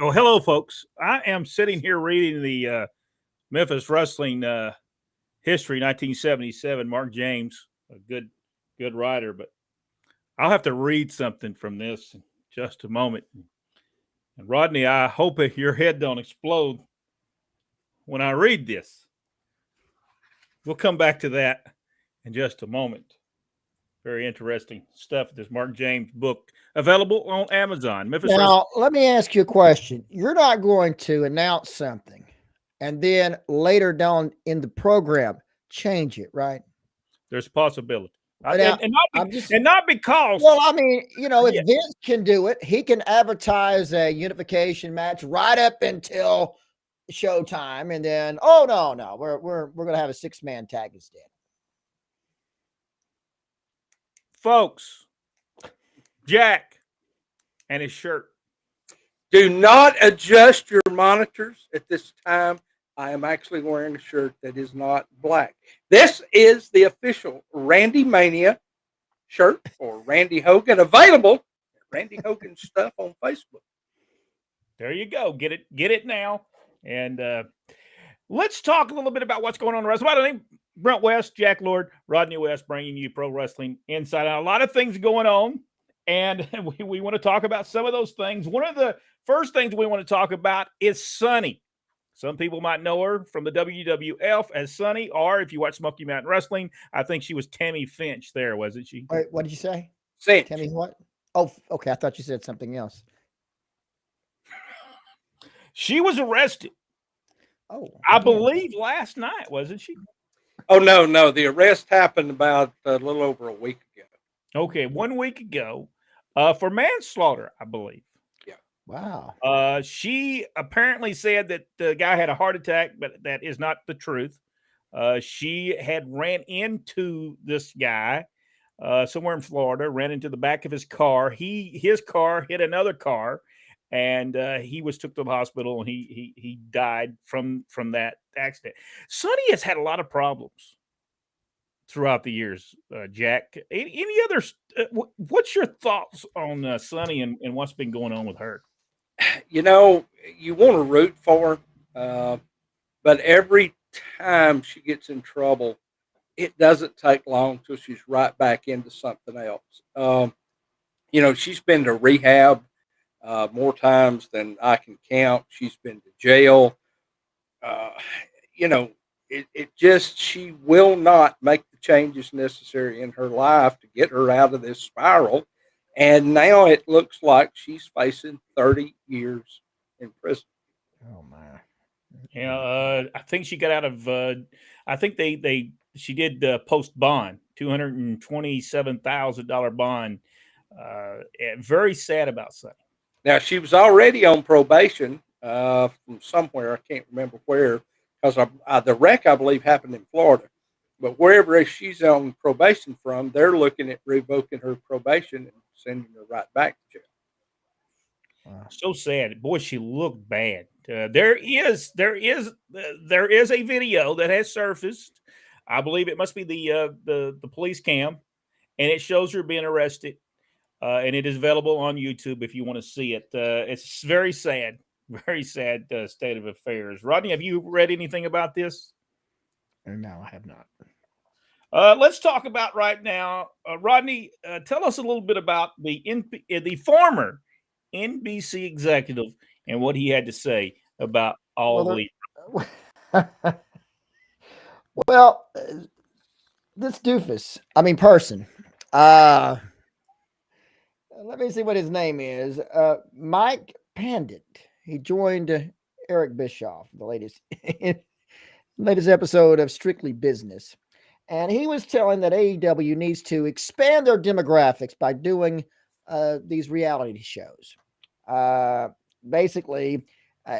Oh, hello, folks. I am sitting here reading the Memphis wrestling history, 1977. Mark James, a good writer, but I'll have to read something from this in just a moment. And Rodney, I hope your head don't explode when I read this. We'll come back to that in just a moment. Very interesting stuff. This Mark James book available on Amazon. Memphis Wrestling. Now, let me ask you a question. You're not going to announce something and then later down in the program change it, right? There's a possibility. Now, And not because. Well, I mean, if Yeah. Vince can do it, he can advertise a unification match right up until showtime, and then no, we're gonna have a 6-man tag instead. Folks, Jack and his shirt. Do not adjust your monitors at this time. I am actually wearing a shirt that is not black. This is the official Randy Mania shirt for Randy Hogan, available at Randy Hogan Stuff on Facebook. There you go. Get it now. And let's talk a little bit about what's going on in wrestling. My name Brent West, Jack Lord, Rodney West, bringing you Pro Wrestling Inside Out. A lot of things going on, and we want to talk about some of those things. One of the first things we want to talk about is Sunny. Some people might know her from the WWF as Sunny, or if you watch Smoky Mountain Wrestling, I think she was Tammy Finch there, wasn't she? Wait, what did you say? Finch. Tammy what? Oh, okay. I thought you said something else. She was arrested. Oh, I believe last night, wasn't she? Oh, no. The arrest happened about a little over a week ago. Okay, 1 week ago for manslaughter, I believe. Wow. She apparently said that the guy had a heart attack, but that is not the truth. She had ran into this guy somewhere in Florida, ran into the back of his car. His car hit another car, and he was took to the hospital, and he died from that accident. Sonny has had a lot of problems throughout the years, Jack. Any other? What's your thoughts on Sonny and what's been going on with her? You want to root for her, but every time she gets in trouble, it doesn't take long till she's right back into something else. She's been to rehab more times than I can count. She's been to jail. She will not make the changes necessary in her life to get her out of this spiral. And now it looks like she's facing 30 years in prison. Oh my! Yeah, I think she got out of. I think she did post bond, $227,000 bond. Very sad about Sonny. Now she was already on probation from somewhere. I can't remember where, because the wreck I believe happened in Florida. But wherever she's on probation from, they're looking at revoking her probation and sending her right back to jail. Wow. So sad. Boy, she looked bad. There is a video that has surfaced. I believe it must be the police cam, and it shows her being arrested. And it is available on YouTube if you want to see it. It's very sad state of affairs. Rodney, have you read anything about this? No, I have not. Let's talk about right now. Rodney, tell us a little bit about the former NBC executive and what he had to say about all the. Well, this doofus, person. Let me see what his name is. Mike Pandit. He joined Eric Bischoff, the latest episode of Strictly Business. And he was telling that AEW needs to expand their demographics by doing these reality shows. Basically,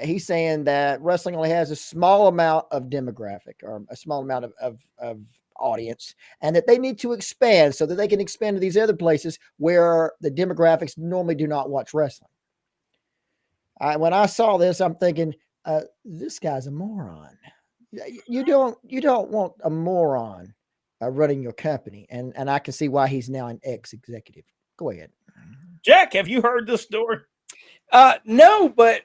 he's saying that wrestling only has a small amount of demographic or a small amount of audience, and that they need to expand so that they can expand to these other places where the demographics normally do not watch wrestling. When I saw this, I'm thinking, this guy's a moron. You don't want a moron running your company, and I can see why he's now an ex-executive. Go ahead, Jack. Have you heard this story? No, but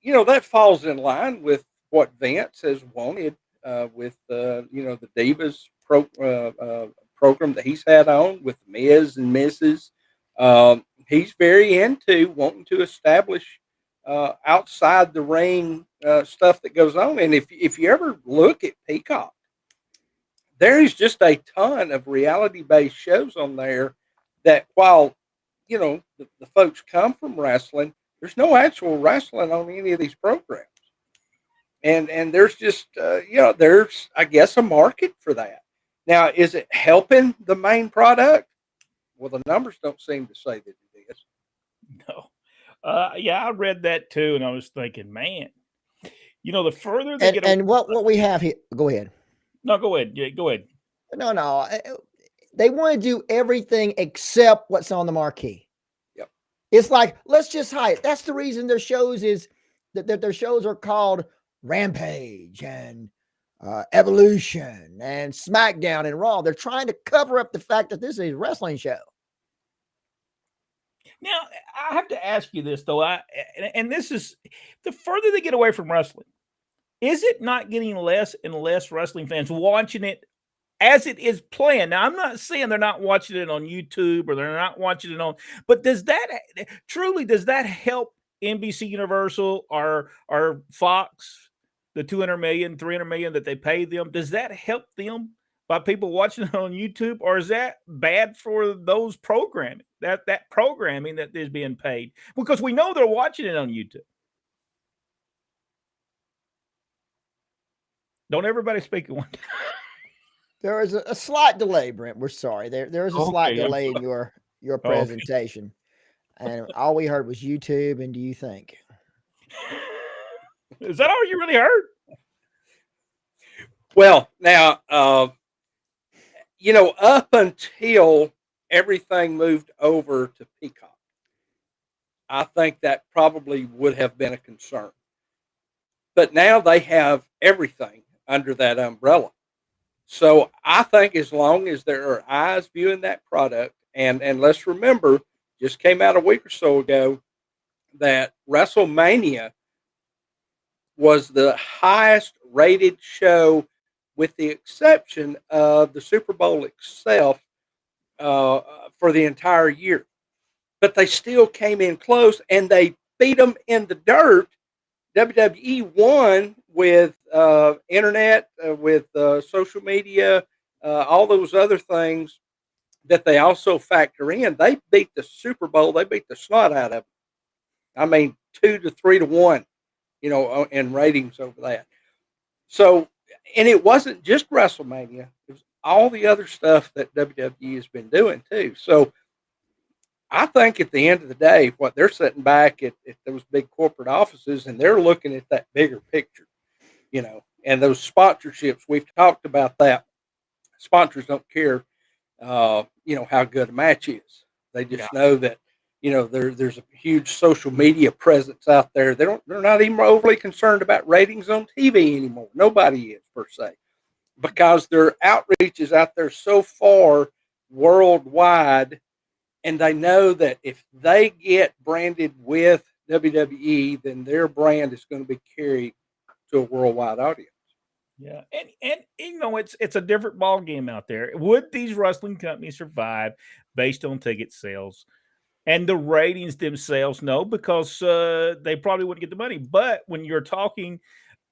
that falls in line with what Vince has wanted with the Divas program that he's had on with Ms. and Mrs. He's very into wanting to establish outside the ring stuff that goes on. And if you ever look at Peacock, there is just a ton of reality based shows on there that while the folks come from wrestling, there's no actual wrestling on any of these programs. And there's just there's, I guess, a market for that. Now, is it helping the main product? Well, the numbers don't seem to say that it is. No. Yeah, I read that too, and I was thinking, man, the further they get And what we have here, go ahead. No, go ahead. Yeah, go ahead. No. They want to do everything except what's on the marquee. Yep. It's like, let's just hide. That's the reason their shows is that their shows are called Rampage and Evolution and SmackDown and Raw. They're trying to cover up the fact that this is a wrestling show. Now, I have to ask you this, though. And this is, the further they get away from wrestling, is it not getting less and less wrestling fans watching it as it is planned? Now, I'm not saying they're not watching it on YouTube or they're not watching it on, but does that help NBC Universal or Fox, the 200 million, 300 million that they pay them? Does that help them by people watching it on YouTube, or is that bad for those programming, that programming that is being paid? Because we know they're watching it on YouTube. Don't everybody speak at one time. There is a slight delay, Brent. We're sorry. There is a slight delay in your presentation. And all we heard was YouTube. And do you think? Is that all you really heard? Well, now, up until everything moved over to Peacock, I think that probably would have been a concern. But now they have everything under that umbrella. So I think as long as there are eyes viewing that product, and let's remember, just came out a week or so ago that WrestleMania was the highest rated show, with the exception of the Super Bowl itself, for the entire year. But they still came in close, and they beat them in the dirt. WWE won with internet, with social media, all those other things that they also factor in. They beat the Super Bowl. They beat the snot out of them. I mean, 2 to 3 to 1, in ratings over that. So, and it wasn't just WrestleMania. It was all the other stuff that WWE has been doing too. So I think at the end of the day, what they're sitting back at those big corporate offices, and they're looking at that bigger picture, and those sponsorships. We've talked about that. Sponsors don't care, how good a match is. They just know that, there's a huge social media presence out there. They're not even overly concerned about ratings on TV anymore. Nobody is, per se, because their outreach is out there so far worldwide. And they know that if they get branded with WWE, then their brand is going to be carried to a worldwide audience. Yeah, and it's a different ball game out there. Would these wrestling companies survive based on ticket sales and the ratings themselves? No, because they probably wouldn't get the money. But when you're talking,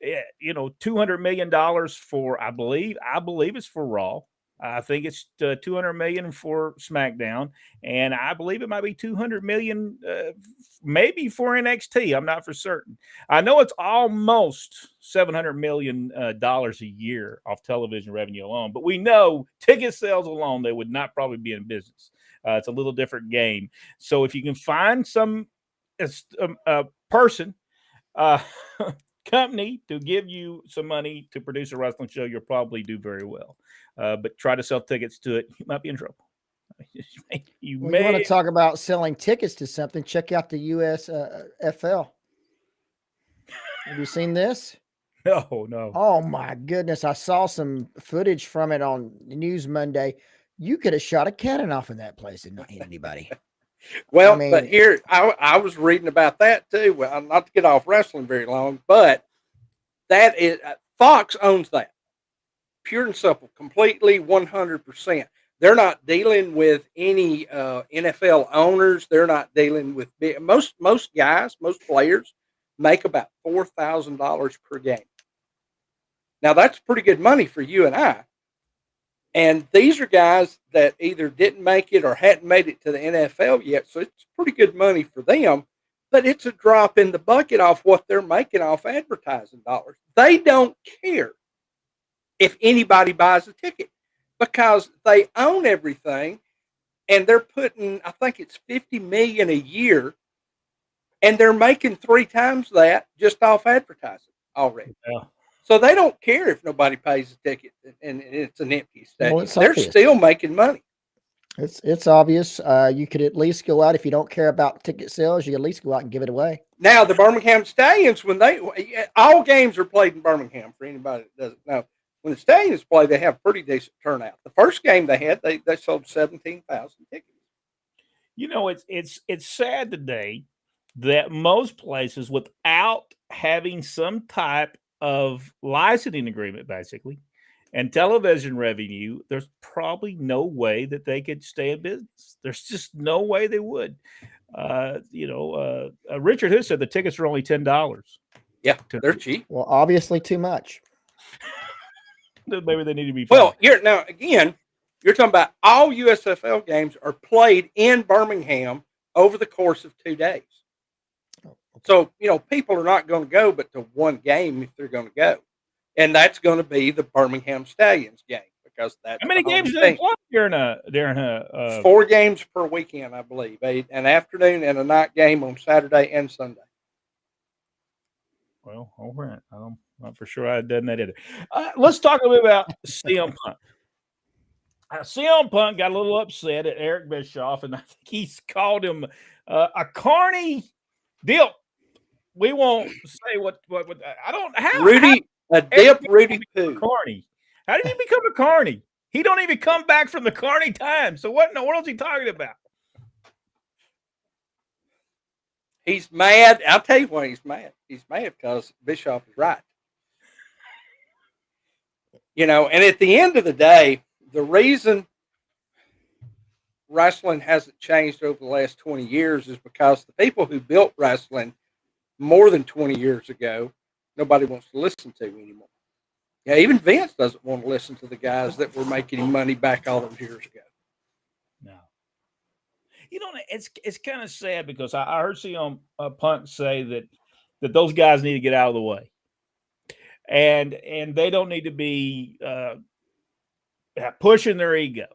$200 million for, I believe it's for Raw. I think it's $200 million for SmackDown, and I believe it might be $200 million, maybe for NXT. I'm not for certain. I know it's almost $700 million dollars a year off television revenue alone, but we know ticket sales alone, they would not probably be in business. It's a little different game. So if you can find some person, company to give you some money to produce a wrestling show, you'll probably do very well. But try to sell tickets to it, you might be in trouble. You want to talk about selling tickets to something? Check out the USFL. Have you seen this? No. Oh my goodness! I saw some footage from it on News Monday. You could have shot a cannon off in that place and not hit anybody. Well, but mean, here I was reading about that too. Well, not to get off wrestling very long, but that is Fox owns that, pure and simple, completely, 100%. They're not dealing with any NFL owners. They're not dealing with most guys, most players make about $4,000 per game. Now that's pretty good money for you and I. And these are guys that either didn't make it or hadn't made it to the NFL yet. So it's pretty good money for them, but it's a drop in the bucket off what they're making off advertising dollars. They don't care if anybody buys a ticket because they own everything and they're putting, I think it's 50 million a year, and they're making 3 times that just off advertising already. Yeah. So they don't care if nobody pays a ticket and it's an empty stadium. Well, it's They're obvious. still making money. It's obvious. You could at least go out if you don't care about ticket sales. You at least go out and give it away. Now the Birmingham Stallions, when all games are played in Birmingham. For anybody that doesn't know, when the Stallions play, they have pretty decent turnout. The first game they had, they sold 17,000 tickets. You know, it's sad today that most places, without having some type of licensing agreement, basically, and television revenue, there's probably no way that they could stay in business. There's just no way they would. Richard Hood said the tickets are only $10. Yeah, they're cheap. Well, obviously too much. Maybe they need to be. Well, you're talking about all USFL games are played in Birmingham over the course of 2 days. So, people are not going to go but to one game if they're going to go. And that's going to be the Birmingham Stallions game because that's how many games do they play during a 4 games per weekend, I believe. An afternoon and a night game on Saturday and Sunday. Well, all right. I'm not for sure I've done that either. Let's talk a little bit about CM Punk. CM Punk got a little upset at Eric Bischoff, and I think he's called him a carny deal. We won't say what I don't how Rudy Poo. Carney. How did he become a carny? He don't even come back from the carny time. So what in the world is he talking about? He's mad. I'll tell you why he's mad. He's mad because Bischoff is right. And at the end of the day, the reason wrestling hasn't changed over the last 20 years is because the people who built wrestling more than 20 years ago, nobody wants to listen to anymore. Yeah, even Vince doesn't want to listen to the guys that were making him money back all those years ago. No. It's kind of sad because I heard CM Punk say that those guys need to get out of the way. And they don't need to be pushing their egos.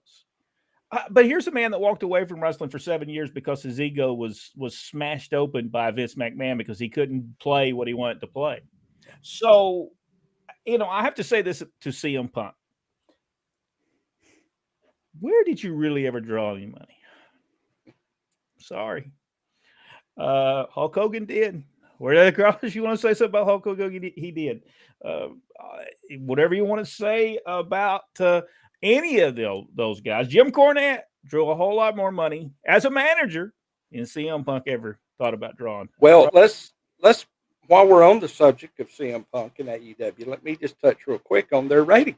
But here's a man that walked away from wrestling for 7 years because his ego was smashed open by Vince McMahon because he couldn't play what he wanted to play. So, I have to say this to CM Punk. Where did you really ever draw any money? Sorry. Hulk Hogan did. Where did cross? You want to say something about Hulk Hogan? He did. Whatever you want to say about any of those guys. Jim Cornette drew a whole lot more money as a manager than CM Punk ever thought about drawing. Well, let's while we're on the subject of CM Punk and AEW, let me just touch real quick on their ratings.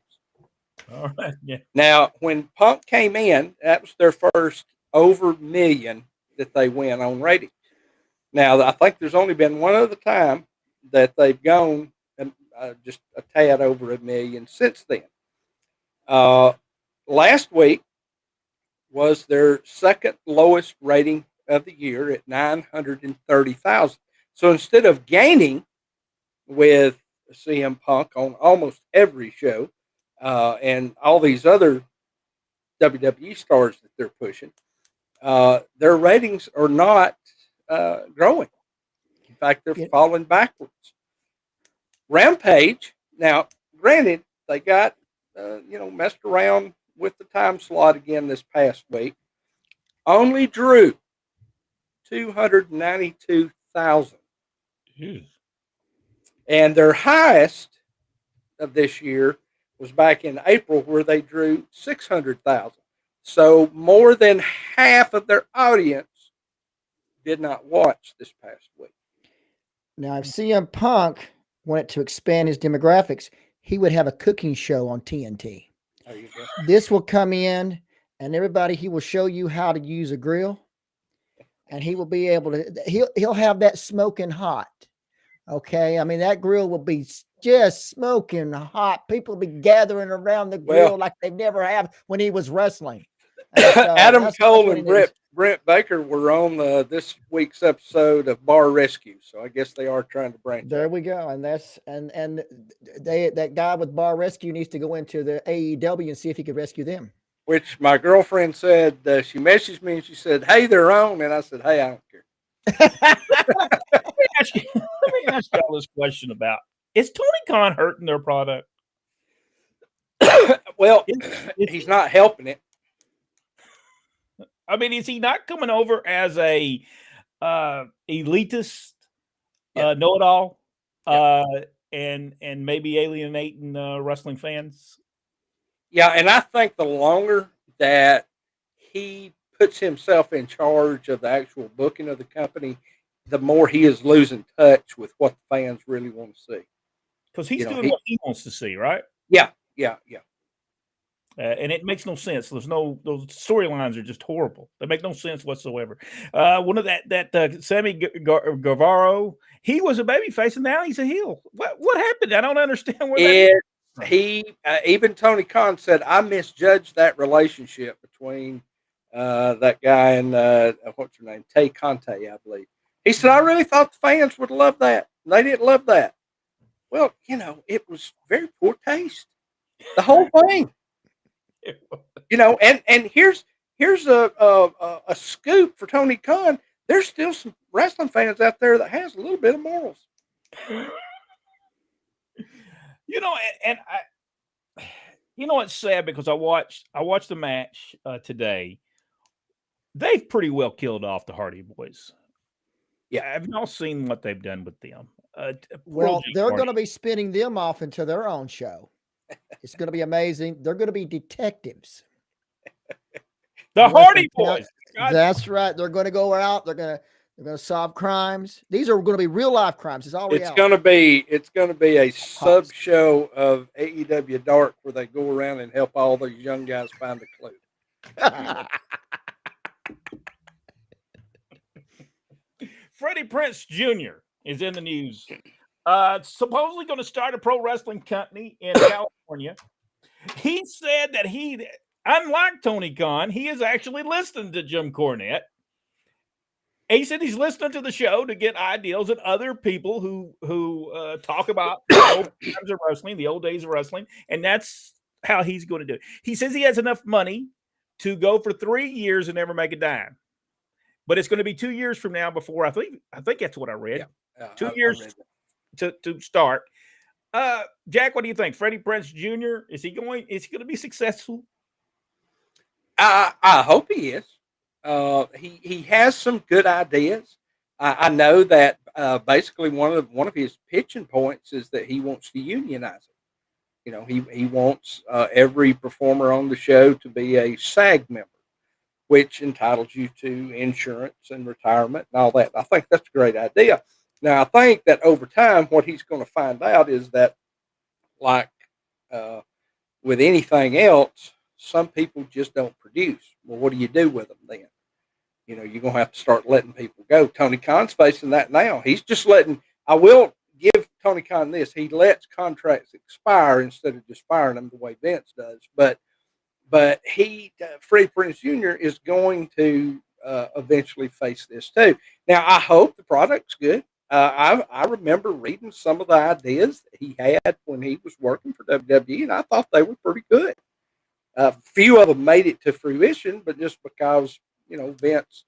All right. Yeah. Now, when Punk came in, that was their first over million that they went on ratings. Now, I think there's only been one other time that they've gone just a tad over 1 million since then. Last week was their second lowest rating of the year at 930,000. So instead of gaining with CM Punk on almost every show and all these other WWE stars that they're pushing, their ratings are not growing. In fact, they're falling backwards. Rampage, now, granted, they got, messed around with the time slot again this past week, only drew 292,000. And their highest of this year was back in April where they drew 600,000. So more than half of their audience did not watch this past week. Now, if CM Punk wanted to expand his demographics, he would have a cooking show on TNT. There you go. This will come in, and everybody, he will show you how to use a grill, and he will be able to. He'll have that smoking hot. Okay, I mean that grill will be just smoking hot. People will be gathering around the grill like they never have when he was wrestling. Adam Cole and Brent Baker were on this week's episode of Bar Rescue, so I guess they are trying to branch. There we go, and that guy with Bar Rescue needs to go into the AEW and see if he could rescue them. Which my girlfriend said, she messaged me and she said, "Hey, they're on," and I said, "Hey, I don't care." Let me ask y'all this question about: is Tony Khan hurting their product? Well, he's not helping it. I mean, is he not coming over as a elitist, know-it-all, and maybe alienating wrestling fans? Yeah, and I think the longer that he puts himself in charge of the actual booking of the company, the more he is losing touch with what the fans really want to see. Because he's doing what he wants to see, right? Yeah. And it makes no sense. Those storylines are just horrible. They make no sense whatsoever. One of that Sammy Guevara, he was a babyface and now he's a heel. What happened? I don't understand where even Tony Khan said, I misjudged that relationship between that guy and what's her name, Tay Conte, I believe. He said, I really thought the fans would love that. And they didn't love that. Well, it was very poor taste. The whole thing. And here's a scoop for Tony Khan. There's still some wrestling fans out there that has a little bit of morals. It's sad because I watched the match today. They've pretty well killed off the Hardy Boys. Yeah, have y'all seen what they've done with them? Well, they're going to be spinning them off into their own show. It's going to be amazing. They're going to be detectives. The Hardy Boys. That's right. They're going to go out. They're going to solve crimes. These are going to be real life crimes. It's all reality. It's going to be a sub show of AEW Dark where they go around and help all those young guys find a clue. Freddie Prince Jr. is in the news. Supposedly going to start a pro wrestling company in California. He said that unlike Tony Khan, he is actually listening to Jim Cornette. He said he's listening to the show to get ideas and other people who talk about the old times of wrestling, the old days of wrestling, and that's how he's going to do it. He says he has enough money to go for 3 years and never make a dime. But it's going to be 2 years from now before I think that's what I read. Yeah, 2 years to start. Jack, what do you think? Freddie Prince Jr. Is he going to be successful? I hope he is. He has some good ideas. I know that basically one of his pitching points is that he wants to unionize it. He wants every performer on the show to be a SAG member, which entitles you to insurance and retirement and all that. I think that's a great idea. Now, I think that over time, what he's going to find out is that, like with anything else, some people just don't produce. Well, what do you do with them then? You're going to have to start letting people go. Tony Khan's facing that now. He's just I will give Tony Khan this. He lets contracts expire instead of just firing them the way Vince does. But Freddie Prinze Jr. is going to eventually face this too. Now, I hope the product's good. I remember reading some of the ideas that he had when he was working for WWE, and I thought they were pretty good. A few of them made it to fruition, but just because, Vince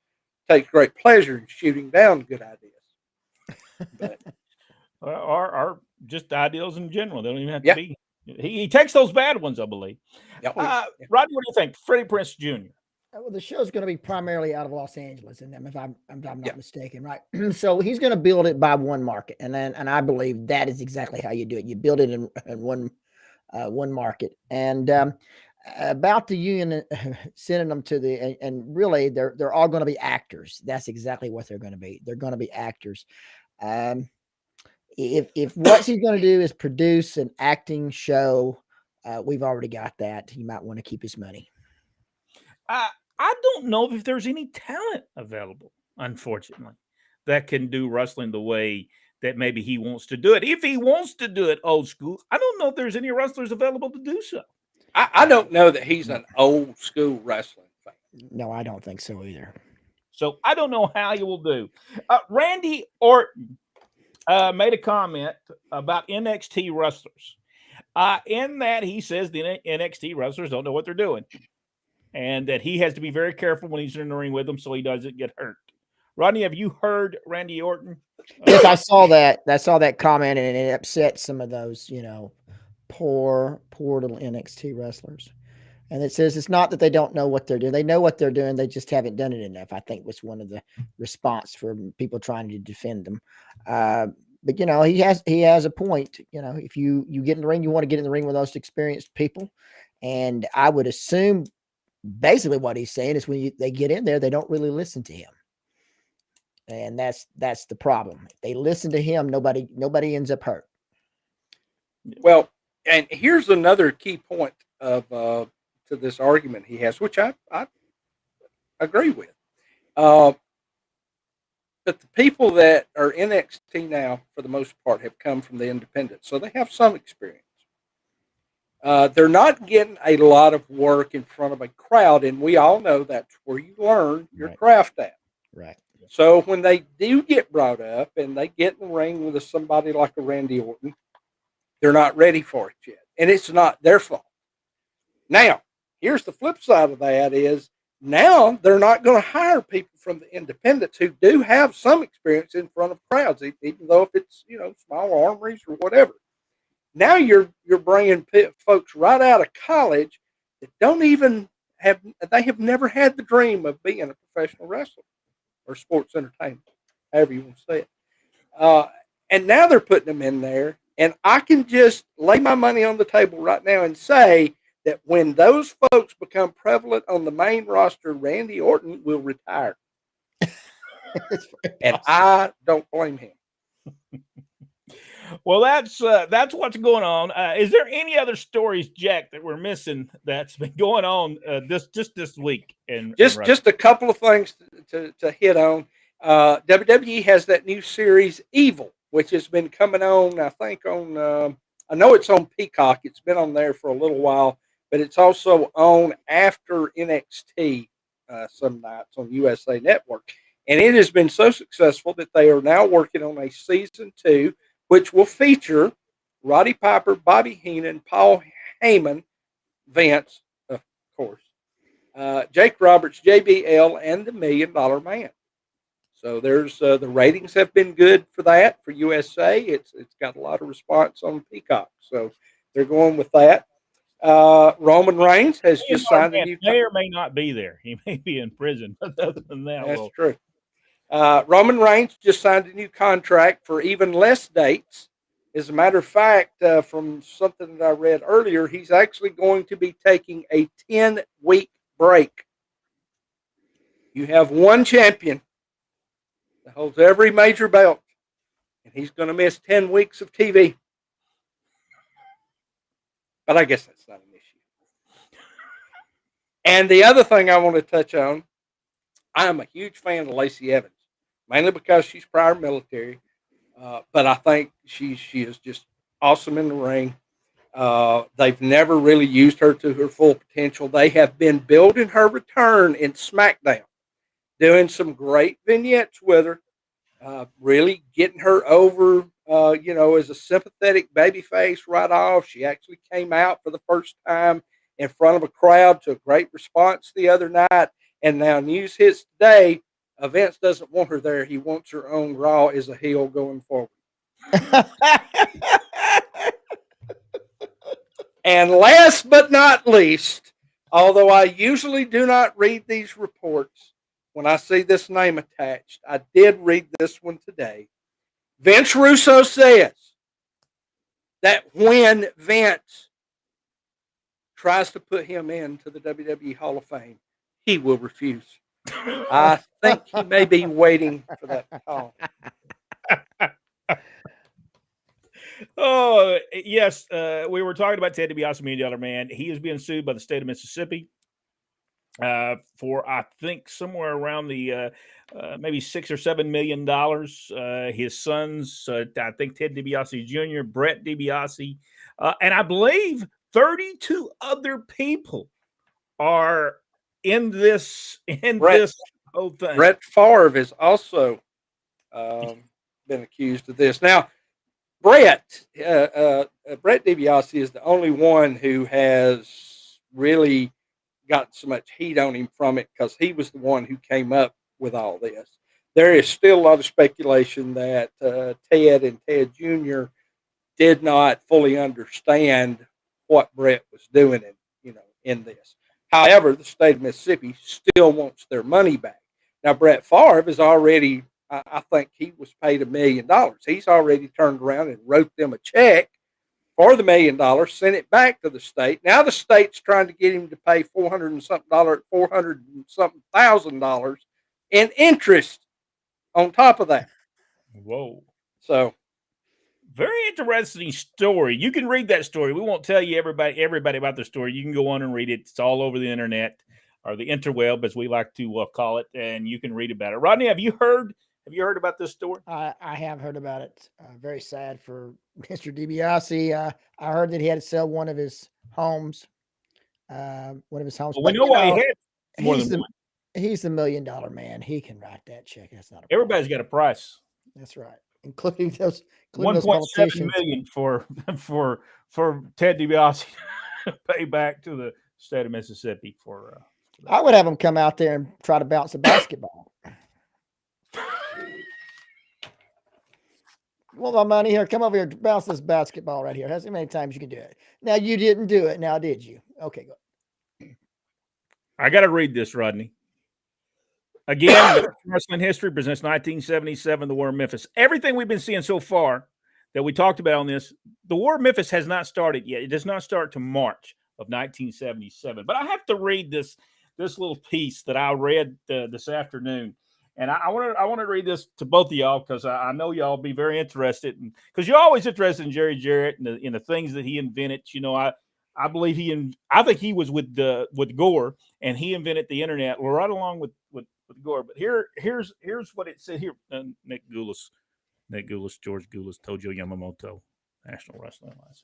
takes great pleasure in shooting down good ideas. But, or just ideals in general. They don't even have to be. He takes those bad ones, I believe. Rodney, what do you think? Freddie Prince Jr. Well, the show's going to be primarily out of Los Angeles, and if I'm not mistaken, right? So he's going to build it by one market, and I believe that is exactly how you do it. You build it in one market, and about the union sending them to and really they're all going to be actors. That's exactly what they're going to be. They're going to be actors. Um, if what he's going to do is produce an acting show, we've already got that. He might want to keep his money. I don't know if there's any talent available, unfortunately, that can do wrestling the way that maybe he wants to do it. If he wants to do it old school, I don't know if there's any wrestlers available to do so. I don't know that he's an old school wrestling fan. No, I don't think so either. So I don't know how he will do. Randy Orton made a comment about NXT wrestlers. In that he says the NXT wrestlers don't know what they're doing, and that he has to be very careful when he's in the ring with them so he doesn't get hurt. Rodney, have you heard Randy Orton? Yes, I saw that. I saw that comment, and it upset some of those, poor little NXT wrestlers. And it says it's not that they don't know what they're doing. They know what they're doing. They just haven't done it enough, I think was one of the response for people trying to defend them. But he has a point. If you get in the ring, you want to get in the ring with those experienced people. And I would assume basically what he's saying is when they get in there, they don't really listen to him. And that's the problem. If they listen to him, nobody ends up hurt. Well, and here's another key point of to this argument he has, which I agree with. But the people that are NXT now, for the most part, have come from the independents, so they have some experience. They're not getting a lot of work in front of a crowd, and we all know that's where you learn your craft at. Right. So when they do get brought up and they get in the ring with somebody like a Randy Orton, they're not ready for it yet, and it's not their fault. Now, here's the flip side of that is now they're not going to hire people from the independents who do have some experience in front of crowds, even though if it's, small armories or whatever. Now you're bringing folks right out of college that they have never had the dream of being a professional wrestler or sports entertainment, however you want to say it. And now they're putting them in there, and I can just lay my money on the table right now and say that when those folks become prevalent on the main roster, Randy Orton will retire. And I don't blame him. Well, that's what's going on. Is there any other stories, Jack, that we're missing that's been going on this week? Just a couple of things to hit on. WWE has that new series Evil, which has been coming on. I think on I know it's on Peacock. It's been on there for a little while, but it's also on after NXT some nights on USA Network. And it has been so successful that they are now working on a season 2, which will feature Roddy Piper, Bobby Heenan, Paul Heyman, Vince, of course, Jake Roberts, JBL, and the $1 Million Man. So there's the ratings have been good for that for USA. It's got a lot of response on Peacock, so they're going with that. Roman Reigns has just signed a new. May or may not be there. He may be in prison, but other than that, that's true. Roman Reigns just signed a new contract for even less dates. As a matter of fact, from something that I read earlier, he's actually going to be taking a 10-week break. You have one champion that holds every major belt, and he's going to miss 10 weeks of TV. But I guess that's not an issue. And the other thing I want to touch on, I am a huge fan of Lacey Evans, mainly because she's prior military, but I think she is just awesome in the ring. They've never really used her to her full potential. They have been building her return in SmackDown, doing some great vignettes with her, really getting her over, as a sympathetic babyface right off. She actually came out for the first time in front of a crowd to a great response the other night. And now news hits today, Vince doesn't want her there. He wants her on Raw as a heel going forward. And last but not least, although I usually do not read these reports, when I see this name attached, I did read this one today. Vince Russo says that when Vince tries to put him into the WWE Hall of Fame, he will refuse. I think he may be waiting for that call. Oh, yes. We were talking about Ted DiBiase, $1 million man. He is being sued by the state of Mississippi for, I think, somewhere around the maybe $6 or $7 million. His sons, I think Ted DiBiase Jr., Brett DiBiase, and I believe 32 other people are in this whole thing. Brett Favre has also been accused of this. Now, Brett DiBiase is the only one who has really got so much heat on him from it because he was the one who came up with all this. There is still a lot of speculation that Ted and Ted Jr. did not fully understand what Brett was doing in this. However, the state of Mississippi still wants their money back. Now, Brett Favre is already, I think he was paid $1 million. He's already turned around and wrote them a check for the $1 million, sent it back to the state. Now the state's trying to get him to pay $400 and something thousand in interest on top of that. Whoa. So very interesting story. You can read that story. We won't tell you everybody about the story. You can go on and read it. It's all over the internet, or the interweb, as we like to call it, and you can read about it. Rodney, have you heard about this story? I have heard about it. Very sad for Mr. DiBiase. I heard that he had to sell one of his homes. Well, we know why he had more than one. He's the $1 million man. He can write that check. That's not a Everybody's got a price. That's right, including those 1.7 million for Ted DiBiase to pay back to the state of Mississippi for. I would have him come out there and try to bounce a basketball. Well, my money here. Come over here, bounce this basketball right here. How many times you can do it? Now you didn't do it. Now did you? Okay, go. I got to read this, Rodney. Again, wrestling history presents 1977, the War of Memphis. Everything we've been seeing so far that we talked about on this, the War of Memphis has not started yet. It does not start to March of 1977. But I have to read this little piece that I read this afternoon. And I want to read this to both of y'all because I know y'all be very interested, because you're always interested in Jerry Jarrett and in the things that he invented. You know, I believe I think he was with Gore, and he invented the internet right along with Gore. But here's what it said here. Nick Goulas, George Goulas, Tojo Yamamoto, National Wrestling Alliance.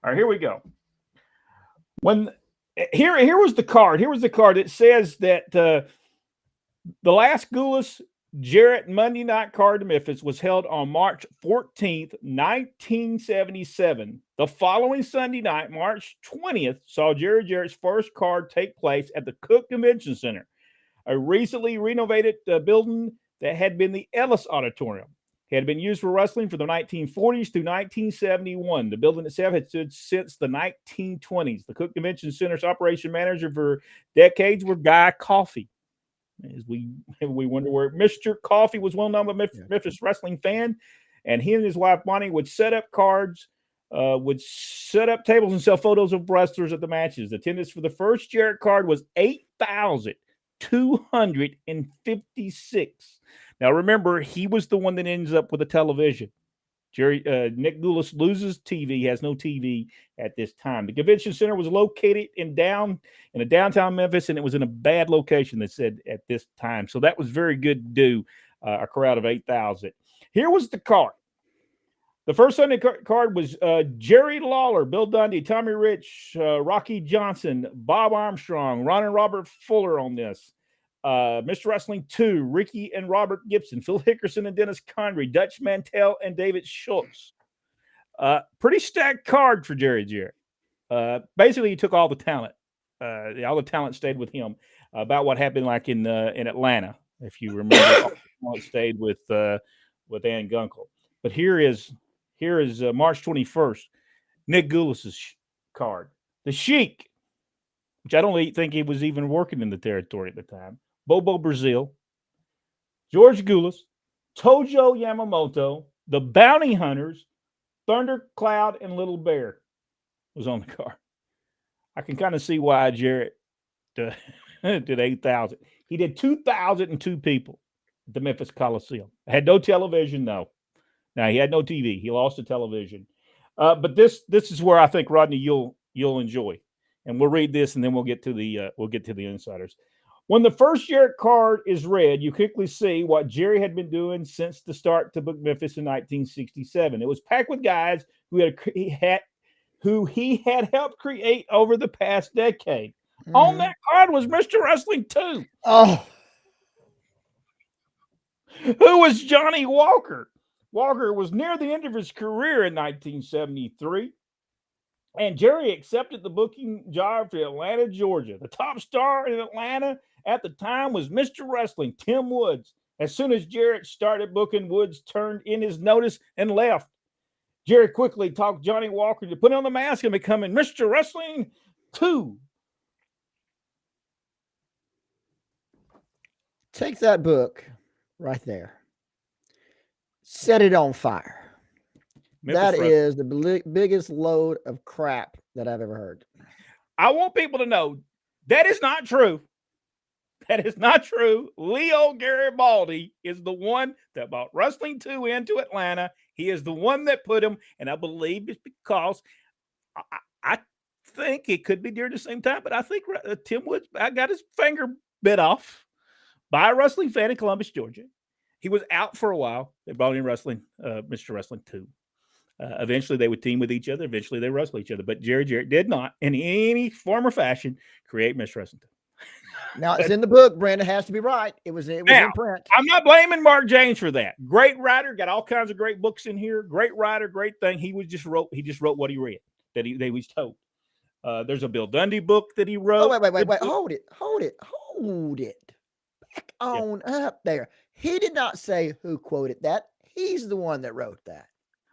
All right, here we go. Here was the card. Here was the card. It says that the last Goulas Jarrett Monday night card in Memphis was held on March 14th, 1977. The following Sunday night, March 20th, saw Jerry Jarrett's first card take place at the Cook Convention Center, a recently renovated building that had been the Ellis Auditorium. It had been used for wrestling for the 1940s through 1971. The building itself had stood since the 1920s. The Cook Convention Center's operation manager for decades were Guy Coffey. As we wonder where Mr. Coffey was well known by Memphis wrestling fan, and he and his wife Bonnie would set up cards, would set up tables and sell photos of wrestlers at the matches. Attendance for the first Jarrett card was 8,256. Now remember, he was the one that ends up with a television. Nick Goulas loses TV, has no TV at this time. The convention center was located in a downtown Memphis, and it was in a bad location, they said, at this time. So that was very good to do, a crowd of 8,000. Here was the card. The first Sunday card was Jerry Lawler, Bill Dundee, Tommy Rich, Rocky Johnson, Bob Armstrong, Ron and Robert Fuller on this. Mr. Wrestling 2, Ricky and Robert Gibson, Phil Hickerson and Dennis Condrey, Dutch Mantell and David Schultz. Pretty stacked card for Jerry Jarrett. Basically, he took all the talent. All the talent stayed with him. About what happened like in Atlanta, if you remember, all the talent stayed with Ann Gunkel. But here is March 21st, Nick Goulas' card. The Sheik, which I don't think he was even working in the territory at the time. Bobo Brazil, George Goulas, Tojo Yamamoto, the Bounty Hunters, Thundercloud, and Little Bear was on the card. I can kind of see why Jarrett did 8,000. He did 2,002 people at the Memphis Coliseum. Had no television, no. Now he had no TV. He lost the television. But this is where I think, Rodney, you'll enjoy. And we'll read this, and then we'll get to the insiders. When the first Jarrett card is read, you quickly see what Jerry had been doing since the start to book Memphis in 1967. It was packed with guys who he had helped create over the past decade. Mm-hmm. On that card was Mr. Wrestling 2. Oh. Who was Johnny Walker? Walker was near the end of his career in 1973. And Jerry accepted the booking job for Atlanta, Georgia. The top star in Atlanta at the time was Mr. Wrestling, Tim Woods. As soon as Jarrett started booking, Woods turned in his notice and left. Jerry quickly talked Johnny Walker to put on the mask and becoming Mr. Wrestling 2. Take that book right there. Set it on fire. That is the biggest load of crap that I've ever heard. I want people to know that is not true. That is not true. Leo Garibaldi is the one that brought Wrestling 2 into Atlanta. He is the one that put him, and I believe it's because I think it could be during the same time, but I think Tim Woods got his finger bit off by a wrestling fan in Columbus, Georgia. He was out for a while. They brought in Mr. Wrestling 2. Eventually, they would team with each other. Eventually, they wrestle each other. But Jarrett did not, in any form or fashion, create Mr. Wrestling 2. Now, it's in the book, Brandon. It has to be right. It was in print. I'm not blaming Mark James for that. Great writer, got all kinds of great books in here. Great writer, great thing. He just wrote what he read that he was told. There's a Bill Dundee book that he wrote. Oh, wait. Hold it. Back on up there. He did not say who quoted that. He's the one that wrote that.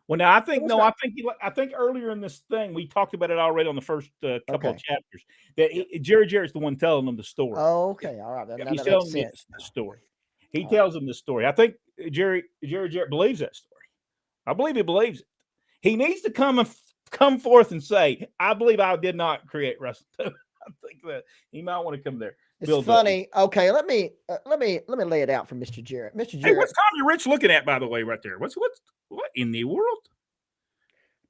Well, now I think earlier in this thing we talked about it already on the first couple of chapters that Jarrett's the one telling them the story. Oh, okay, all right. He's telling them the story. He tells them the story. I think Jarrett believes that story. I believe he believes it. He needs to come forth and say, "I believe I did not create wrestling." I think that he might want to come there. It's funny. Okay, let me lay it out for Mr. Jarrett. Mr. Jarrett. Hey, what's Tommy Rich looking at, by the way, right there? What in the world?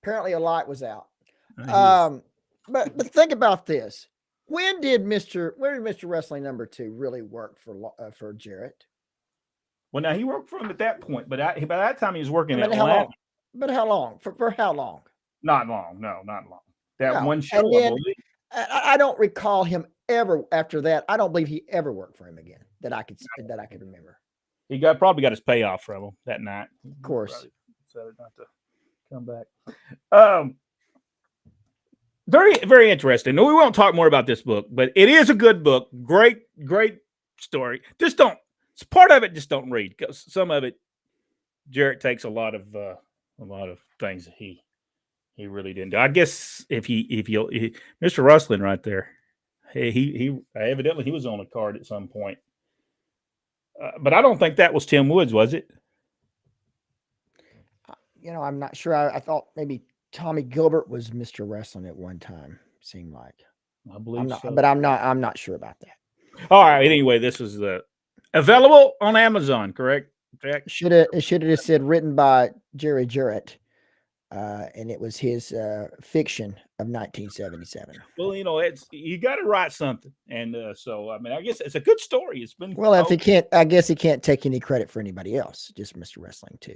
Apparently, a light was out. But think about this. When did Mr. Wrestling number 2 really work for Jarrett? Well, now he worked for him at that point, but by that time he was working at Atlanta. But how long? For how long? Not long. No, not long. One show. And then, I don't recall him ever after that. I don't believe he ever worked for him again that I could remember. He probably got his payoff from him that night. Of course. Decided not to come back. Very, very interesting. We won't talk more about this book, but it is a good book. Great, great story. Part of it just don't read, because some of it, Jarrett takes a lot of things that he really didn't do. I guess if Mr. Wrestling right there, he evidently he was on a card at some point. But I don't think that was Tim Woods, was it? I'm not sure. I thought maybe Tommy Gilbert was Mr. Wrestling at one time. Seemed like. I believe so. But I'm not sure about that. All right. Anyway, this is available on Amazon, correct, Jack? It should have said written by Jerry Jarrett. And it was his fiction of 1977. Well, you got to write something, and so I mean, I guess it's a good story. It's been if he can't, I guess he can't take any credit for anybody else. Just Mr. Wrestling 2.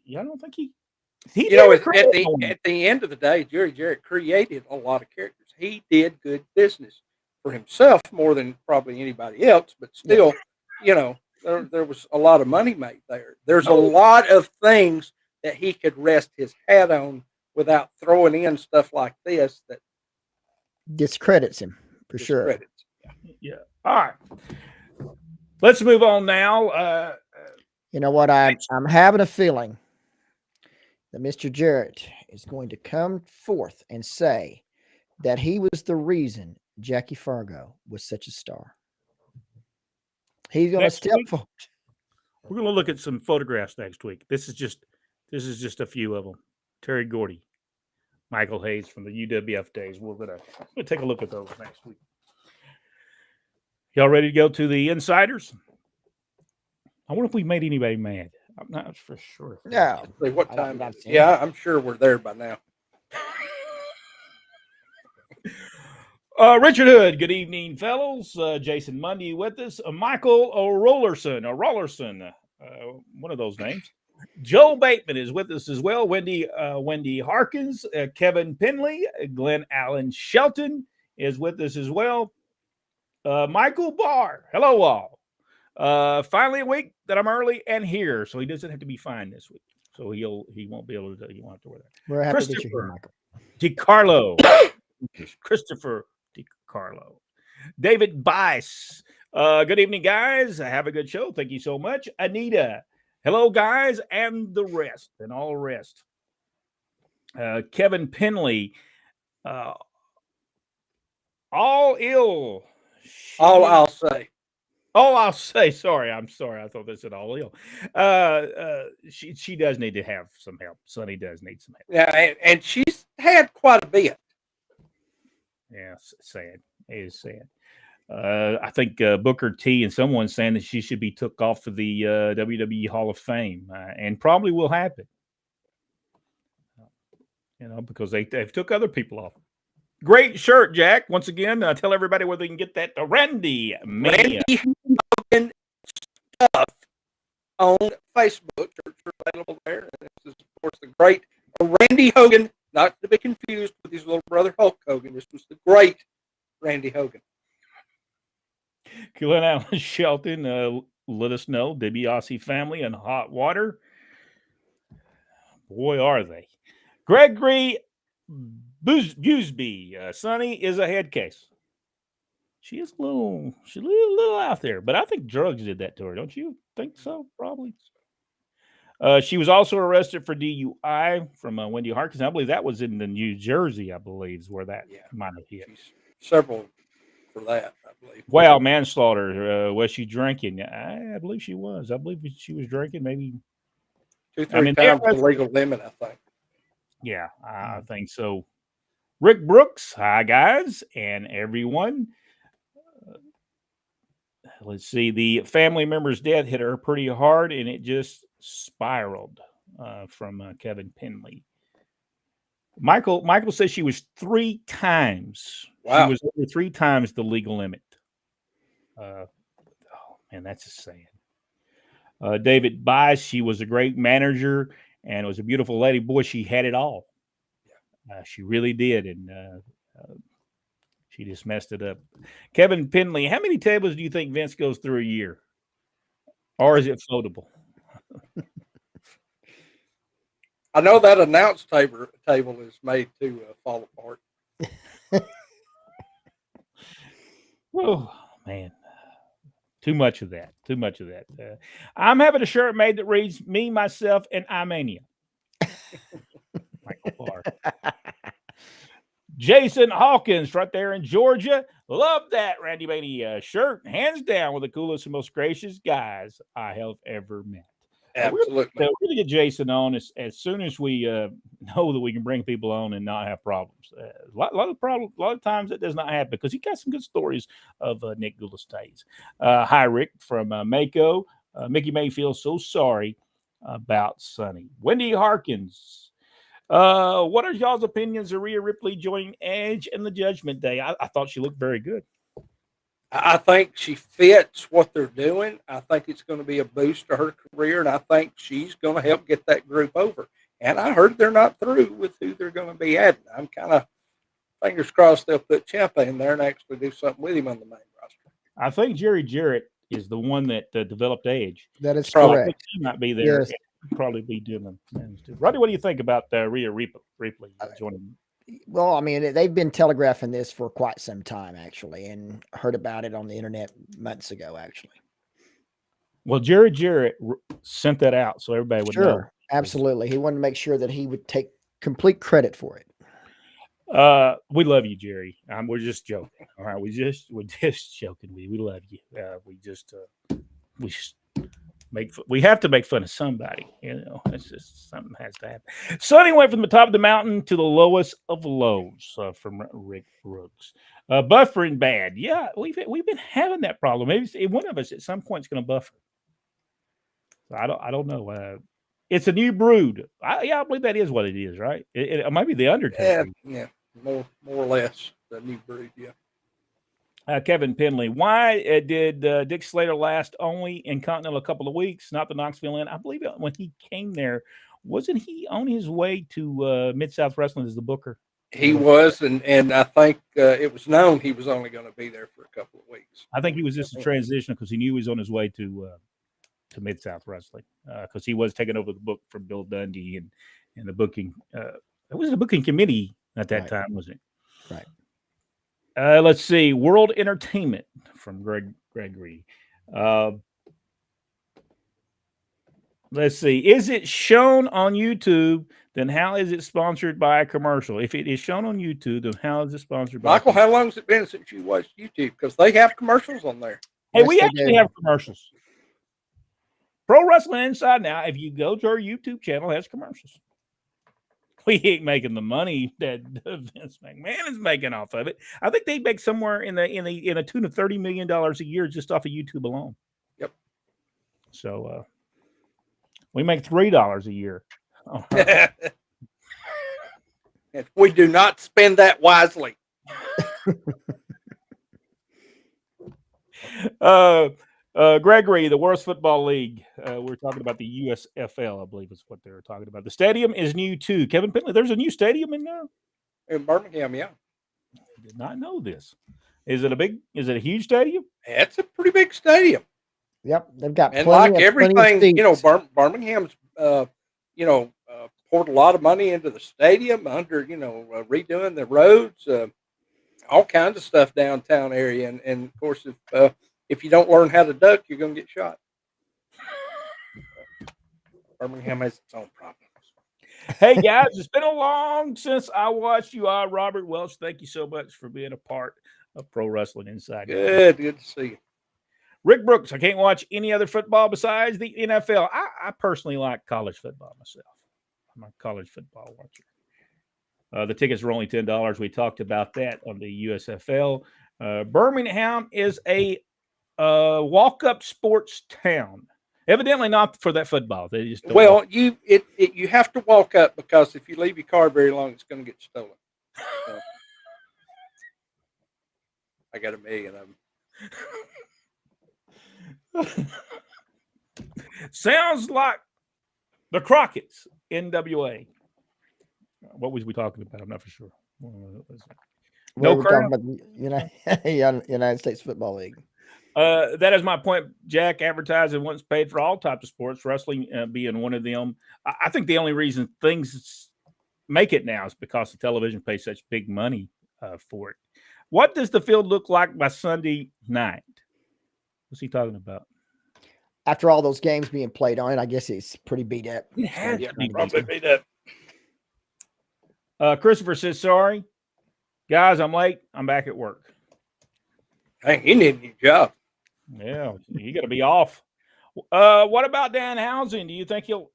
Yeah, I don't think he. At the end of the day, Jerry Jarrett created a lot of characters. He did good business for himself more than probably anybody else, but still, there was a lot of money made there. There's a lot of things that he could rest his hat on without throwing in stuff like this that discredits him for sure. Yeah. All right. Let's move on now. You know what? I'm having a feeling that Mr. Jarrett is going to come forth and say that he was the reason Jackie Fargo was such a star. He's going to step forward. We're going to look at some photographs next week. This is just a few of them. Terry Gordy, Michael Hayes from the UWF days. We're gonna take a look at those next week. Y'all ready to go to the insiders? I wonder if we made anybody mad. I'm not for sure. Yeah. Let's see, what I don't time? think I've seen Yeah, I'm sure we're there by now. Richard Hood, good evening, fellows. Jason Mundy with us. Michael Rollerson, one of those names. Joel Bateman is with us as well. Wendy Harkins, Kevin Penley, Glenn Allen Shelton is with us as well. Michael Barr, hello all. Finally a week that I'm early and here, so he doesn't have to be fine this week. So he won't be able to. He won't have to wear that. We're happy that you're here, Michael. DiCarlo, Christopher DiCarlo, David Bice. Good evening, guys. Have a good show. Thank you so much, Anita. Hello, guys, and the rest, and all the rest. Kevin Penley. All ill. I'll say. Oh, I'll say sorry. I'm sorry. I thought they said all ill. She does need to have some help. Sonny does need some help. Yeah, and she's had quite a bit. Yeah, it's sad. It is sad. I think Booker T and someone saying that she should be took off of the WWE Hall of Fame, and probably will happen. Because they've took other people off. Great shirt, Jack. Once again, tell everybody where they can get that. Randy Mania. Randy Hogan stuff on Facebook. Shirts are available there. And this is, of course, the great Randy Hogan, not to be confused with his little brother Hulk Hogan. This was the great Randy Hogan. Glenn Allen Shelton, let us know. DiBiase family and hot water. Boy, are they. Gregory Busby, Sonny is a head case. She's a little out there, but I think drugs did that to her. Don't you think so? Probably. She was also arrested for DUI from Wendy Harkins. I believe that was in the New Jersey, I believe, is where that might have hit. Several for that, I believe. Wow, manslaughter. Was she drinking? I believe she was. I believe she was drinking maybe 2-3 times the legal limit, I think. Yeah, I think so. Rick Brooks, hi guys and everyone. Let's see. The family member's death hit her pretty hard, and it just spiraled from Kevin Penley. Michael says she was 3 times. Wow. She was over 3 times the legal limit. Oh man, that's a sad. David Bice, she was a great manager and was a beautiful lady. Boy, she had it all. She really did, and she just messed it up. Kevin Penley, how many tables do you think Vince goes through a year? Or is it floatable? I know that announce table is made to fall apart. Oh, man. Too much of that. I'm having a shirt made that reads, me, myself, and Imania. Michael Barr. Jason Hawkins right there in Georgia. Love that Randy Mania shirt. Hands down, one of the coolest and most gracious guys I have ever met. Absolutely. We're going to get Jason on as soon as we know that we can bring people on and not have problems. A lot of times that does not happen because he got some good stories of Nick Goulas-Tays. Hi, Rick from Mako. Mickey May feels so sorry about Sonny. Wendy Harkins. What are y'all's opinions of Rhea Ripley joining Edge in the Judgment Day? I thought she looked very good. I think she fits what they're doing. I think it's going to be a boost to her career, and I think she's going to help get that group over. And I heard they're not through with who they're going to be adding. I'm kind of fingers crossed they'll put Ciampa in there and actually do something with him on the main roster. I think Jerry Jarrett is the one that developed Edge. That is Probably correct. he might be there. Yes. Probably be doing them. Rodney, what do you think about Rhea Ripley joining? Well, I mean, they've been telegraphing this for quite some time, actually, and heard about it on the internet months ago, actually. Well, Jerry Jarrett sent that out so everybody would know. Sure, absolutely. He wanted to make sure that he would take complete credit for it. We love you, Jerry. We're just joking. All right, we're just joking with you. We love you. we have to make fun of somebody. It's just something has to happen. Sonny went from the top of the mountain to the lowest of lows from Rick Brooks. Buffering bad. Yeah, we've been having that problem. Maybe one of us at some point is going to buffer. So I don't know. It's a new brood. I believe that is what it is, right? It might be the Undertaker. Yeah, more or less the new breed. Yeah. Kevin Penley, why did Dick Slater last only in Continental a couple of weeks, not the Knoxville Inn? I believe when he came there, wasn't he on his way to Mid-South Wrestling as the booker? He was, and I think it was known he was only going to be there for a couple of weeks. I think he was just a transition because he knew he was on his way to Mid-South Wrestling because he was taking over the book from Bill Dundee and the booking. It was the booking committee at that time, wasn't it? Right. Let's see. World Entertainment from Gregory. Let's see. Is it shown on YouTube? Then how is it sponsored by a commercial? If it is shown on YouTube, then how is it sponsored by? Michael, how long has it been since you watched YouTube? Because they have commercials on there. Hey, we actually have commercials. Pro Wrestling Inside Now, if you go to our YouTube channel, has commercials. We ain't making the money that Vince McMahon is making off of it. I think they make somewhere in a tune of $30 million a year just off of YouTube alone. Yep. So we make $3 a year. If we do not spend that wisely. Gregory, the worst football league. We're talking about the USFL, I believe is what they're talking about. The stadium is new too. Kevin Penley, there's a new stadium in there? In Birmingham, yeah. I did not know this. Is it a huge stadium? It's a pretty big stadium. Yep, they've got and like everything, Birmingham's poured a lot of money into the stadium, under redoing the roads, all kinds of stuff downtown area, and of course if you don't learn how to duck, you're going to get shot. Birmingham has its own problems. Hey guys, it's been a long since I watched you. Robert Welch, thank you so much for being a part of Pro Wrestling Inside. Good to see you. Rick Brooks, I can't watch any other football besides the NFL. I personally like college football myself. I'm a college football watcher. The tickets were only $10. We talked about that on the USFL. Birmingham is a walk-up sports town. Evidently not for that football. They just don't you have to walk up because if you leave your car very long, it's going to get stolen. So, I got a million of them. Sounds like the Crockett's, NWA. What was we talking about? I'm not for sure. We're talking about the United States Football League. That is my point, Jack. Advertising once paid for all types of sports, wrestling being one of them. I think the only reason things make it now is because the television pays such big money for it. What does the field look like by Sunday night? What's he talking about? After all those games being played on it, I guess it's pretty beat up. It has to be probably beat up. Christopher says, sorry. Guys, I'm late. I'm back at work. Hey, he needs a new job. Yeah, you got to be off. What about Danhausen? Do you think he'll?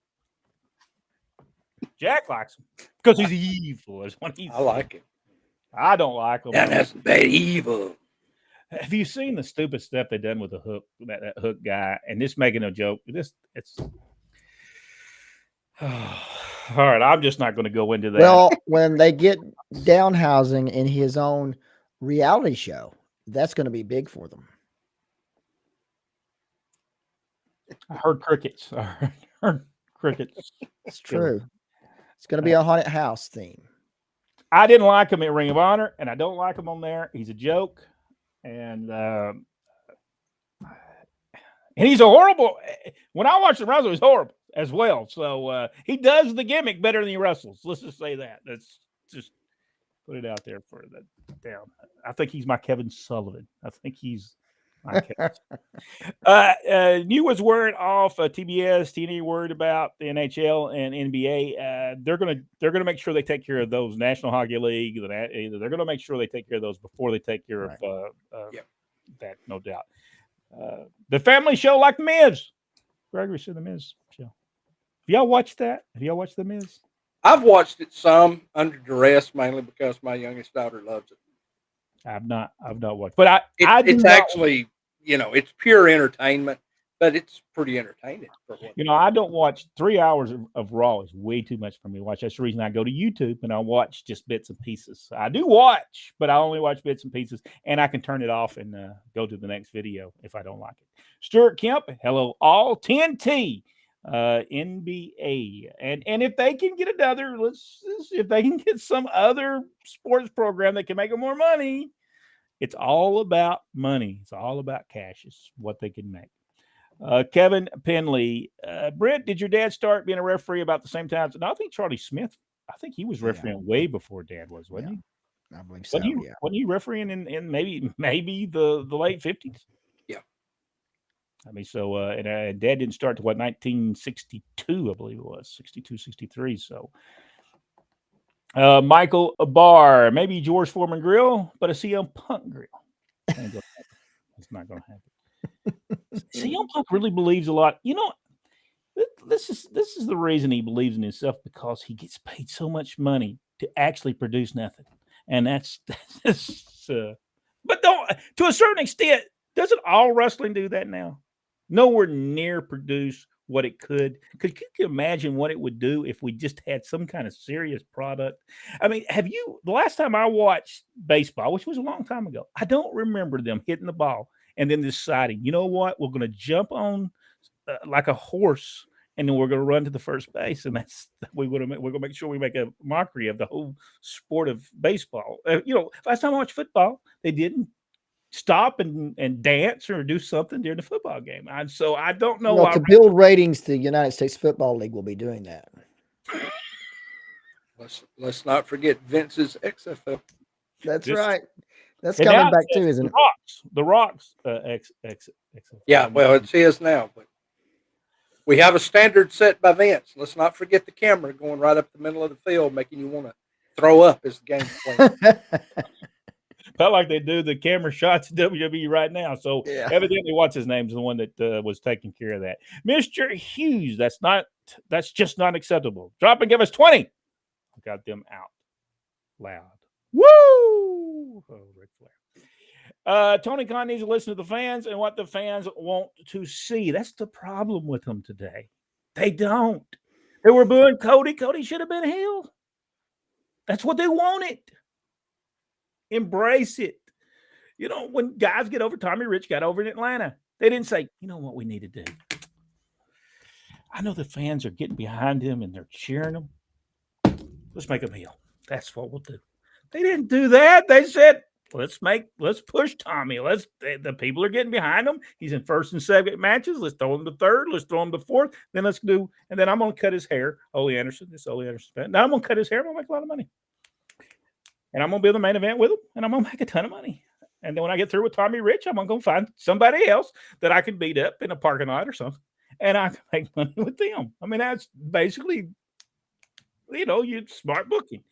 Jack likes him because he's evil. Is what I like him. I don't like him. That's bad evil. Have you seen the stupid stuff they done with the Hook? That Hook guy, and this making a joke. It's. All right, I'm just not going to go into that. Well, when they get Danhausen in his own reality show, that's going to be big for them. I heard crickets. I heard crickets. It's true. It's going to be a haunted house theme. I didn't like him at Ring of Honor, and I don't like him on there. He's a joke, and he's a horrible. When I watch the wrestle, he's horrible as well. So he does the gimmick better than he wrestles. Let's just say that. That's just put it out there for that down. I think he's my Kevin Sullivan. I think he's my Kevin. Newwood's word off TBS. TNA worried about the NHL and NBA. They're gonna make sure they take care of those. National Hockey League. They're gonna make sure they take care of those before they take care of that. No doubt. The family show like The Miz. Gregory said the Miz show. Have y'all watched that? Have y'all watched the Miz? I've watched it some under duress, mainly because my youngest daughter loves it. I've not watched, but I do It's not. actually, it's pure entertainment, but it's pretty entertaining for what. I don't watch 3 hours of Raw is way too much for me to watch. That's the reason I go to YouTube and I watch just bits and pieces. I do watch, but I only watch bits and pieces, and I can turn it off and go to the next video if I don't like it. Stuart Kemp, hello all 10T. NBA, and if they can get another, if they can get some other sports program that can make them more money, it's all about money. It's all about cash. It's what they can make. Kevin Penley, Brent, did your dad start being a referee about the same time? No, I think Charlie Smith. I think he was refereeing way before Dad was, wasn't he? I believe so. Wasn't he refereeing in maybe the late 50s? Yeah. I mean, so, and Dad didn't start to 1962, I believe it was 62, 63. So, Michael Barr, maybe George Foreman grill, but a CM Punk grill. It's not going to happen. CM Punk really believes a lot. This is the reason he believes in himself, because he gets paid so much money to actually produce nothing, and that's but don't, to a certain extent, doesn't all wrestling do that now? Nowhere near produce what it could. Could you imagine what it would do if we just had some kind of serious product? I mean, the last time I watched baseball, which was a long time ago, I don't remember them hitting the ball and then deciding, you know what, we're going to jump on like a horse, and then we're going to run to the first base, and we're going to make sure we make a mockery of the whole sport of baseball. Last time I watched football, they didn't stop and dance or do something during the football game. So I don't know. Well, to build ratings, the United States Football League will be doing that. Let's not forget Vince's XFL. That's right. That's coming back too, isn't it? The Rocks. XFL. Yeah, well, it's his now, but we have a standard set by Vince. Let's not forget the camera going right up the middle of the field, making you want to throw up as the game's playing. Felt like they do the camera shots at WWE right now. So evidently, what's his name is the one that was taking care of that. Mr. Hughes, that's just not acceptable. Drop and give us 20. Got them out loud. Woo! Oh, Ric Flair. Tony Khan needs to listen to the fans and what the fans want to see. That's the problem with them today. They don't. They were booing Cody. Cody should have been healed. That's what they wanted. Embrace it. When guys get over, Tommy Rich got over in Atlanta. They didn't say, you know what we need to do? I know the fans are getting behind him and they're cheering him. Let's make him heel. That's what we'll do. They didn't do that. They said, let's push Tommy. The people are getting behind him. He's in first and second matches. Let's throw him to third. Let's throw him to fourth. Then and then I'm going to cut his hair. Ole Anderson. Now I'm going to cut his hair. I'm going to make a lot of money. And I'm going to be in the main event with him, and I'm going to make a ton of money. And then when I get through with Tommy Rich, I'm going to go find somebody else that I can beat up in a parking lot or something, and I can make money with them. I mean, that's basically, you smart booking.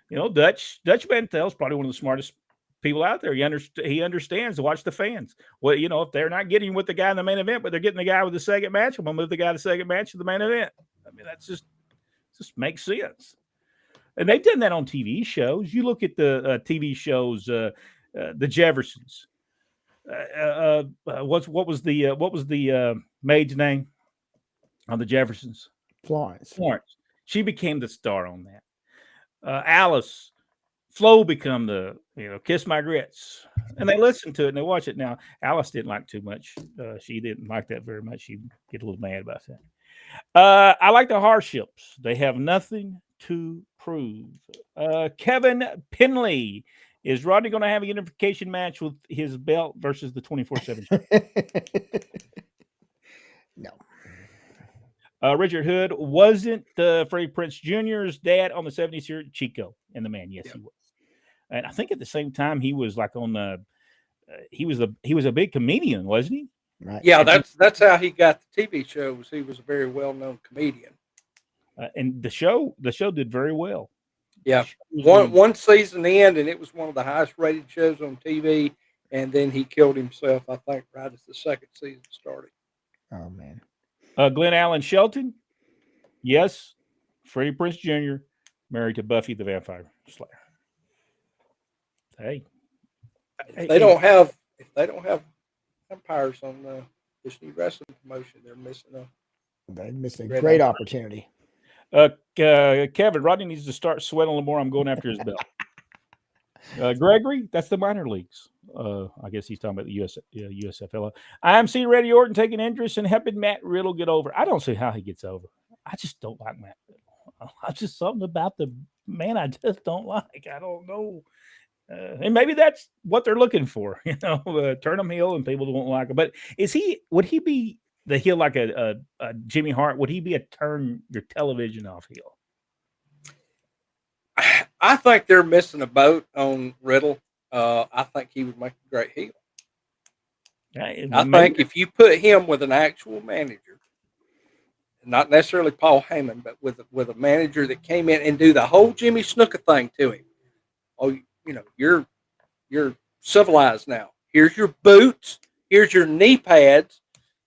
Dutch Mantel's probably one of the smartest people out there. He understands to watch the fans. Well, if they're not getting with the guy in the main event, but they're getting the guy with the second match, I'm going to move the guy to the second match to the main event. I mean, that's just makes sense. And they've done that on TV shows. You look at the TV shows, the Jeffersons. What was the maid's name on the Jeffersons? Florence. She became the star on that. Alice, Flo become the Kiss My Grits, and they listen to it and they watch it. Now Alice didn't like too much. She didn't like that very much. She'd get a little mad about that. I like the Harships. They have nothing to prove. Kevin Penley, is Rodney going to have a unification match with his belt versus the 24/7? No. Richard Hood, wasn't Freddie Prince Jr.'s dad on the 70s here? Chico and the Man. Yes, he was. And I think at the same time he was like on the he was a big comedian, wasn't he? Right. Yeah, that's how he got the TV shows. He was a very well-known comedian. And the show did very well. Yeah, one season in, and it was one of the highest-rated shows on TV. And then he killed himself, I think, right as the second season started. Oh man! Glenn Allen Shelton, yes. Freddie Prince Jr. married to Buffy the Vampire Slayer. Hey, If they don't have vampires on this new wrestling promotion, they're missing They missed a Great great opportunity. Kevin, Rodney needs to start sweating a little more. I'm going after his belt. Gregory, that's the minor leagues. I guess he's talking about the USFL. IMC Randy Orton taking interest in helping Matt Riddle get over. I don't see how he gets over. I just don't like Matt Riddle. I just something about the man I just don't like. I don't know. And maybe that's what they're looking for, turn him heel and people don't like him. But would he be the heel like a Jimmy Hart? Would he be a turn your television off heel? I think they're missing a boat on Riddle. I think he would make a great heel. I think if you put him with an actual manager, not necessarily Paul Heyman, but with a manager that came in and do the whole Jimmy Snuka thing to him. Oh, you're civilized now. Here's your boots. Here's your knee pads.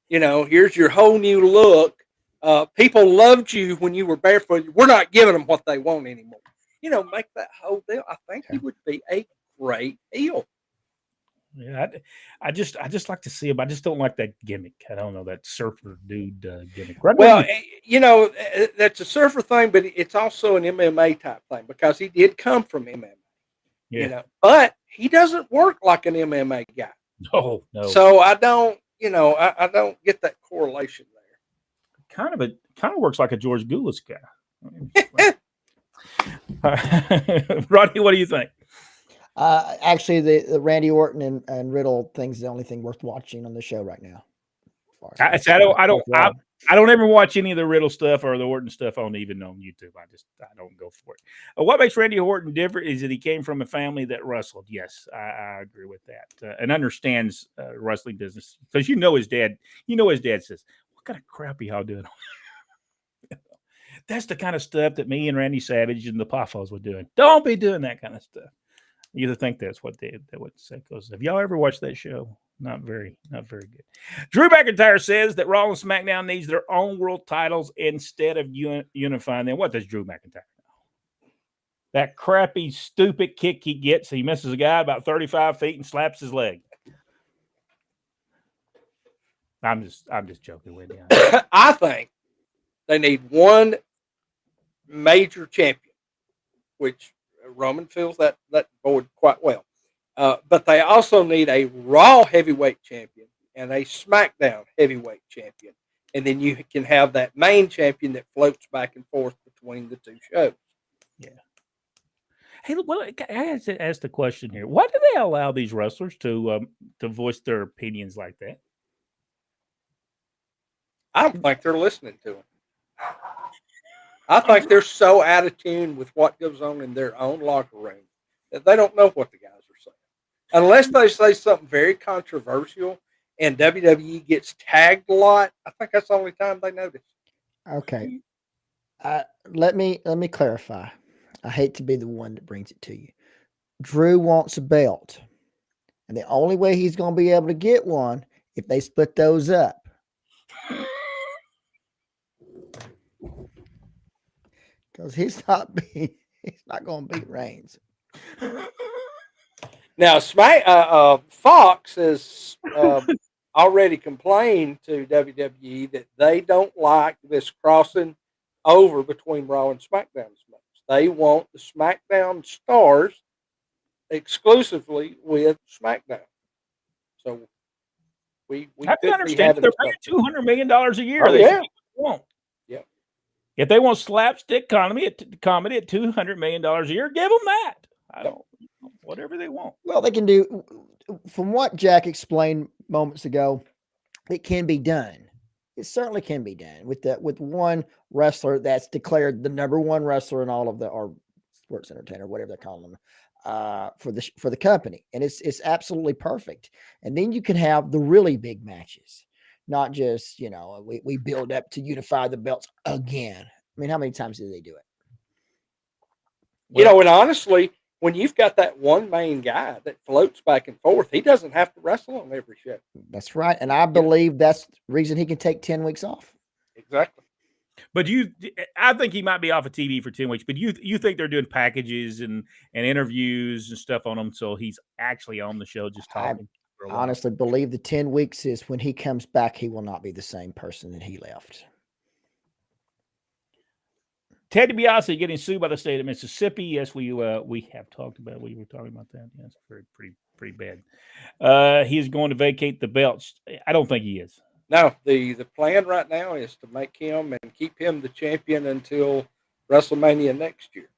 Here's your whole new look. People loved you when you were barefoot. We're not giving them what they want anymore. Make that whole deal. I think he would be a great heel. Yeah, I just like to see him. I just don't like that gimmick. I don't know, that surfer dude gimmick. Well, that's a surfer thing, but it's also an MMA type thing because he did come from MMA. Yeah. But he doesn't work like an MMA guy. No. So I don't, I don't get that correlation there. Kind of works like a George Goulas guy. Rodney, what do you think? Actually, the Randy Orton and Riddle thing's the only thing worth watching on the show right now. I don't ever watch any of the Riddle stuff or the Orton stuff even on YouTube. I don't go for it. What makes Randy Orton different is that he came from a family that wrestled. Yes, I agree with that, and understands wrestling business because his dad. His dad says, "What kind of crap are y'all doing?" That's the kind of stuff that me and Randy Savage and the Poffos were doing. Don't be doing that kind of stuff. You think that's what they would say. Because have y'all ever watched that show? Not very good. Drew McIntyre says that Raw and SmackDown needs their own world titles instead of unifying them. What does Drew McIntyre know? That crappy, stupid kick he gets, he misses a guy about 35 feet and slaps his leg. I'm just joking with you. I think they need one major champion, which Roman fills that void quite well. But they also need a Raw heavyweight champion and a SmackDown heavyweight champion. And then you can have that main champion that floats back and forth between the two shows. Yeah. Hey, well, I have to ask the question here. Why do they allow these wrestlers to voice their opinions like that? I don't think they're listening to them. I think they're so out of tune with what goes on in their own locker room that they don't know what the guys are saying. Unless they say something very controversial and WWE gets tagged a lot, I think that's the only time they notice. Okay. Let me clarify. I hate to be the one that brings it to you. Drew wants a belt. And the only way he's going to be able to get one if they split those up. Because he's not going to beat Reigns. Now, Fox has already complained to WWE that they don't like this crossing over between Raw and SmackDown as much. They want the SmackDown stars exclusively with SmackDown. So we could understand they're paying $200 million a year. Oh, yeah. Won't. Yeah. If they want slapstick comedy at $200 million a year, give them that. I don't. Whatever they want. Well, they can do. From what Jack explained moments ago, it can be done. It certainly can be done with one wrestler that's declared the number one wrestler in all of or sports entertainer, whatever they're calling them, for the company, and it's absolutely perfect. And then you can have the really big matches, not just we build up to unify the belts again. I mean, how many times do they do it? And honestly, when you've got that one main guy that floats back and forth, he doesn't have to wrestle on every show. That's right. And I believe that's the reason he can take 10 weeks off. Exactly. But I think he might be off of TV for 10 weeks. But you think they're doing packages and interviews and stuff on him, so he's actually on the show just I talking for a while. honestly believe the 10 weeks is when he comes back, he will not be the same person that he left. Ted DiBiase getting sued by the state of Mississippi. Yes, we have talked about. We were talking about that. Yeah, it's pretty bad. He's going to vacate the belts. I don't think he is. No, the plan right now is to make him and keep him the champion until WrestleMania next year.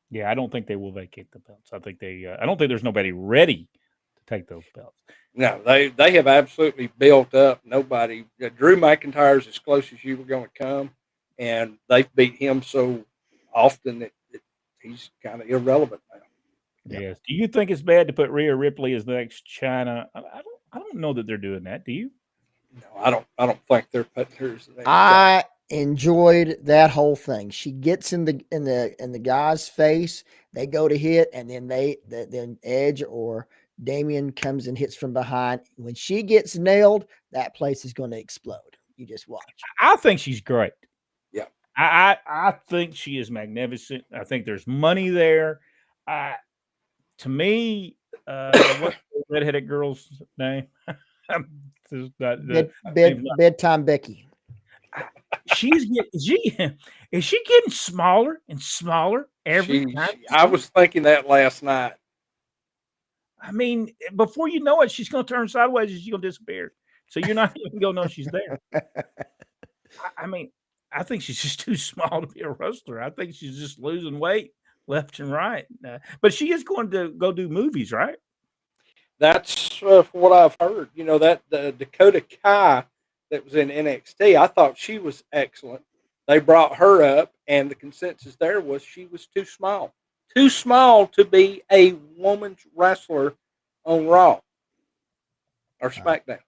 Yeah, I don't think they will vacate the belts. I think I don't think there's nobody ready to take those belts. No, they have absolutely built up. Nobody. Drew McIntyre's as close as you were going to come, and they've beat him so often that he's kind of irrelevant now. Yes. Do you think it's bad to put Rhea Ripley as the next China? I don't know that they're doing that. Do you? No, I don't think they're putting her as the next. I enjoyed that whole thing. She gets in the guy's face, they go to hit, and then then Edge or Damian comes and hits from behind. When she gets nailed, that place is going to explode. You just watch. I think she's great. Yeah. I think she is magnificent. I think there's money there. To me, what's the redheaded girl's name? Bedtime Becky. Is she getting smaller and smaller every time? I was thinking that last night. I mean, before you know it, she's going to turn sideways and she's going to disappear. So you're not even going to know she's there. I mean, I think she's just too small to be a wrestler. I think she's just losing weight left and right. But she is going to go do movies, right? That's what I've heard. You know, that Dakota Kai that was in NXT, I thought she was excellent. They brought her up, and the consensus there was she was too small. Too small to be a woman's wrestler on Raw or SmackDown.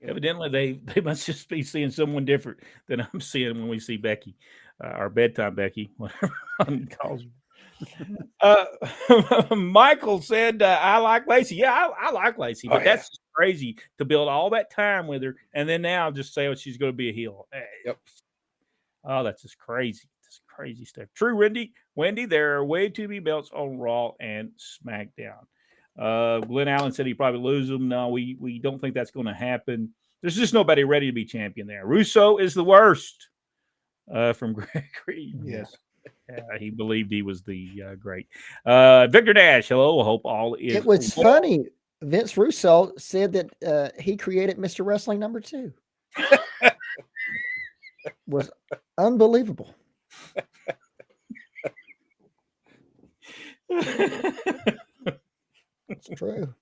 Evidently, they must just be seeing someone different than I'm seeing when we see Becky, our bedtime Becky, whatever one calls her. Michael said, I like Lacey. Yeah, I like Lacey, but that's just crazy to build all that time with her and then now just say, she's going to be a heel. Yep. Oh, that's just crazy. That's crazy stuff. True, Wendy, there are way too many belts on Raw and SmackDown. Glenn Allen said he'd probably lose them. No, we don't think that's going to happen. There's just nobody ready to be champion there. Russo is the worst. From Gregory. Yes. He believed he was the great. Victor Dash, hello. I hope all is. It was funny. Vince Russo said that he created Mr. Wrestling #2. Was unbelievable. It's true.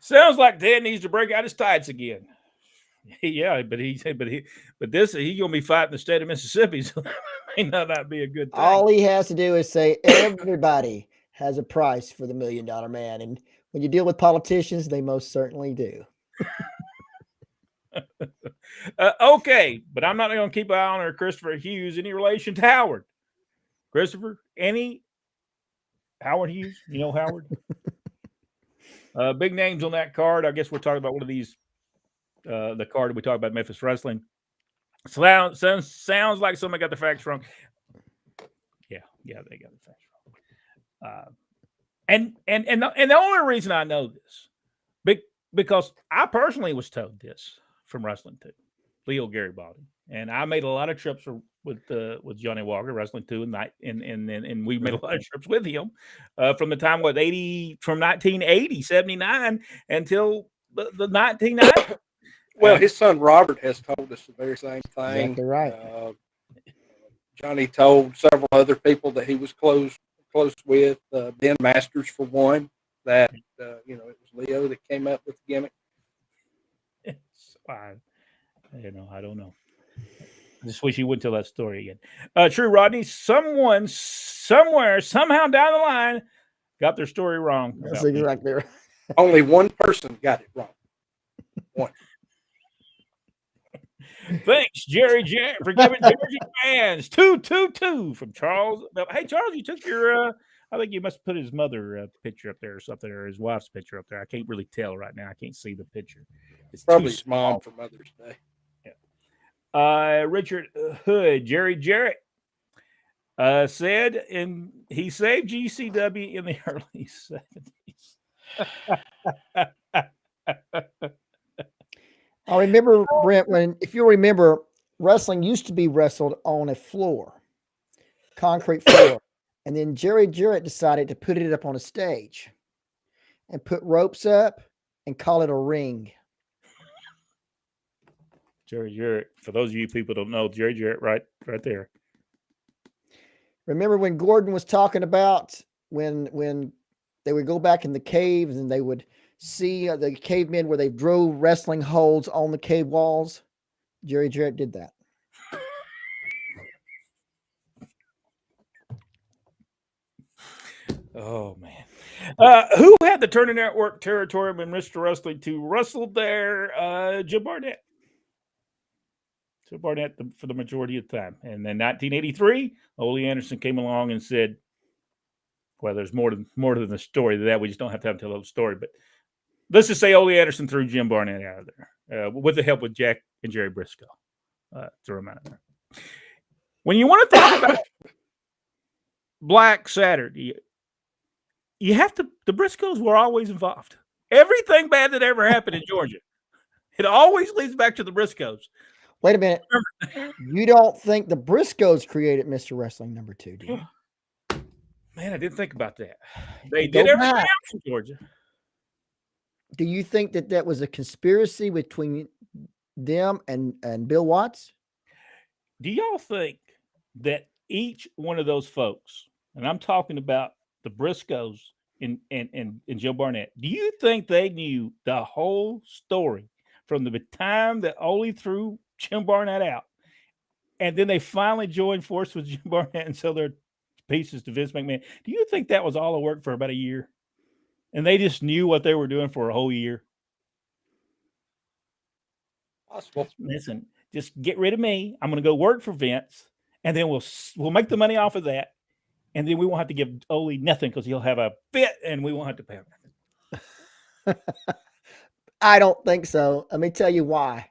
Sounds like Ted needs to break out his tights again. Yeah, but he's gonna be fighting the state of Mississippi, so that may not be a good thing. All he has to do is say everybody has a price for the $1 Million Man, and when you deal with politicians, they most certainly do. Okay, but I'm not going to keep an eye on her. Christopher Hughes, any relation to Howard? Christopher, any Howard Hughes? You know Howard? Big names on that card. I guess we're talking about one of these. The card we talked about, Memphis Wrestling. Sounds like somebody got the facts wrong. Yeah, they got the facts wrong. And the only reason I know this, because I personally was told this from Wrestling 2, Leo Garibaldi, and I made a lot of trips with Johnny Walker, Wrestling 2, and we made a lot of trips with him from the time from 1980, 79 until the 1990. Well, his son Robert has told us the very same thing. Exactly right. Johnny told several other people that he was close with. Ben Masters, for one, that it was Leo that came up with the gimmick. I don't know. I just wish he wouldn't tell that story again. True, Rodney. Someone, somewhere, somehow down the line, got their story wrong. That's exactly right. Only one person got it wrong. One. Thanks, Jerry for giving Jersey fans 222 from Charles. Hey, Charles, you took your. I think you must put his mother picture up there or something, or his wife's picture up there. I can't really tell right now. I can't see the picture. It's probably his mom for Mother's Day. Richard Hood, Jerry Jarrett said, and he saved GCW in the early 70s. I remember, Brent, if you remember, wrestling used to be wrestled on a floor, concrete floor. And then Jerry Jarrett decided to put it up on a stage and put ropes up and call it a ring. Jerry Jarrett, for those of you people who don't know, Jerry Jarrett right there. Remember when Gordon was talking about when they would go back in the caves and they would see the cavemen where they drove wrestling holds on the cave walls? Jerry Jarrett did that. Oh, man. Who had the Turner Network territory when Mr. Wrestling 2 wrestled there? Jim Barnett. Jim Barnett for the majority of the time. And then 1983, Ole Anderson came along and said, well, there's more than the story to that. We just don't have time to tell the whole story. But let's just say Ole Anderson threw Jim Barnett out of there with the help with Jack and Jerry Briscoe. Threw him out of there. When you want to talk about Black Saturday, you have to, the Briscoes were always involved. Everything bad that ever happened in Georgia, it always leads back to the Briscoes. Wait a minute. You don't think the Briscoes created Mr. Wrestling number 2, do you? Man, I didn't think about that. They did everything else in Georgia. Do you think that was a conspiracy between them and Bill Watts? Do y'all think that each one of those folks, and I'm talking about the Briscoes and Joe Barnett, do you think they knew the whole story from the time that Ole threw Jim Barnett out, and then they finally joined forces with Jim Barnett and sold their pieces to Vince McMahon? Do you think that was all a work for about a year? And they just knew what they were doing for a whole year? Possible. Listen, just get rid of me. I'm going to go work for Vince, and then we'll make the money off of that, and then we won't have to give Ole nothing because he'll have a fit, and we won't have to pay him nothing. I don't think so. Let me tell you why.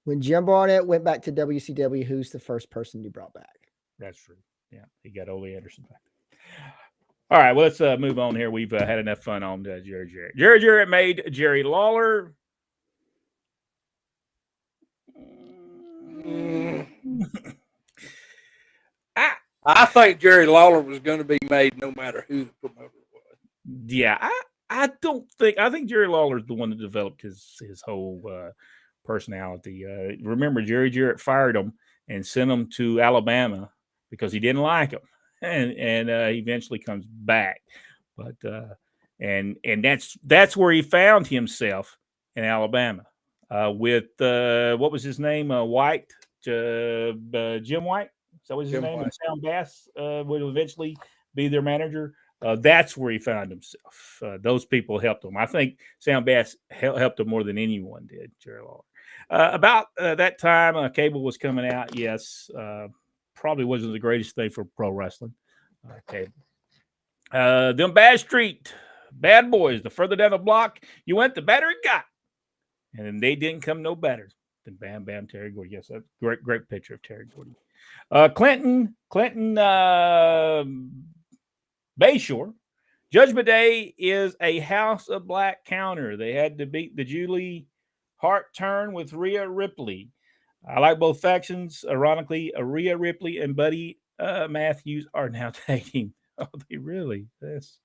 When Jim Barnett went back to WCW, who's the first person you brought back? That's true. Yeah, he got Ole Anderson back. All right, well, let's move on here. We've had enough fun on Jerry Jarrett. Jerry Jarrett made Jerry Lawler. I think Jerry Lawler was going to be made no matter who the promoter was. Yeah, I don't think. I think Jerry Lawler is the one that developed his whole personality. Remember, Jerry Jarrett fired him and sent him to Alabama because he didn't like him, and he eventually comes back. But and that's where he found himself in Alabama with what was his name? White, Jim White. So was his name? And Sam Bass would eventually be their manager. That's where he found himself. Those people helped him. I think Sam Bass helped him more than anyone did, Jerry Lawler. About that time, cable was coming out. Yes, probably wasn't the greatest thing for pro wrestling. Cable. Them Bad Street Bad Boys, the further down the block you went, the better it got. And they didn't come no better than Bam Bam Terry Gordy. Yes, that's a great picture of Terry Gordy. Clinton Bayshore. Judgment Day is a House of Black counter. They had to beat the Julie Hart turn with Rhea Ripley. I like both factions. Ironically, Rhea Ripley and Buddy Matthews are now dating. Oh, they really? It's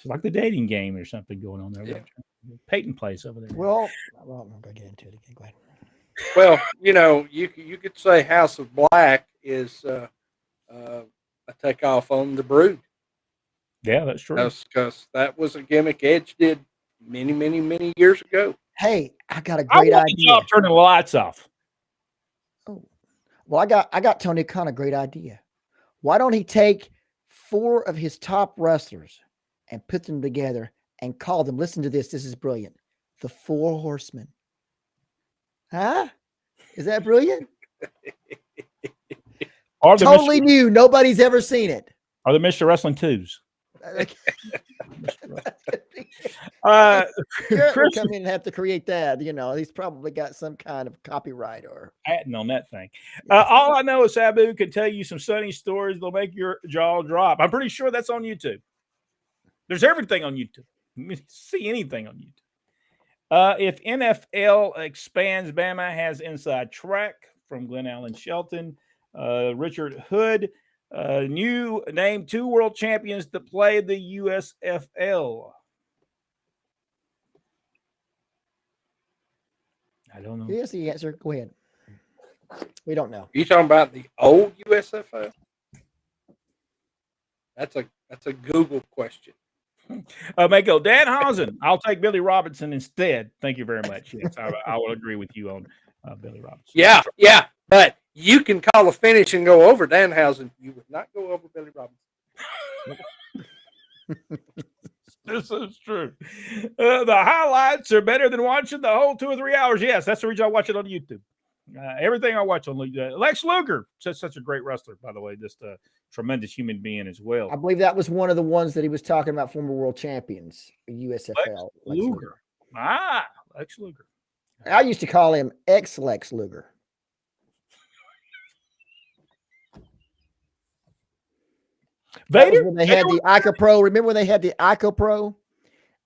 like the dating game or something going on there. Yeah. Peyton Place over there. Well, I'm going to get into it again. Go ahead. Well, you could say House of Black is a takeoff on the Brood. Yeah, that's true. Because that was a gimmick Edge did many, many, many years ago. Hey, I got a great idea. Turning the lights off. Oh, well, I got Tony Khan a great idea. Why don't he take 4 of his top wrestlers and put them together and call them? Listen to this. This is brilliant. The 4 Horsemen. Huh? Is that brilliant? Totally new. Nobody's ever seen it. Are the Mr. Wrestling 2s? Garrett will Chris come in and have to create that. He's probably got some kind of copyright or. patent on that thing. All I know is Sabu can tell you some sunny stories that'll make your jaw drop. I'm pretty sure that's on YouTube. There's everything on YouTube. You can see anything on YouTube. If NFL expands, Bama has inside track from Glenn Allen Shelton. Richard Hood, new name 2 world champions that play the USFL. I don't know. Here's the answer. Go ahead. We don't know. You talking about the old USFL? That's a Google question. Mako, Dan Hausen. I'll take Billy Robinson instead. Thank you very much. Yes, I will agree with you on Billy Robinson. Yeah. But you can call a finish and go over Danhausen. You would not go over Billy Robinson. This is true. The highlights are better than watching the whole 2 or 3 hours. Yes, that's the reason I watch it on YouTube. Everything I watch on Lex Luger, such a great wrestler, by the way, just a tremendous human being as well. I believe that was one of the ones that he was talking about, former world champions, USFL. Lex Luger. Lex Luger. I used to call him Lex Luger. Vader? When they had the Ica Pro. Remember when they had the Ica Pro?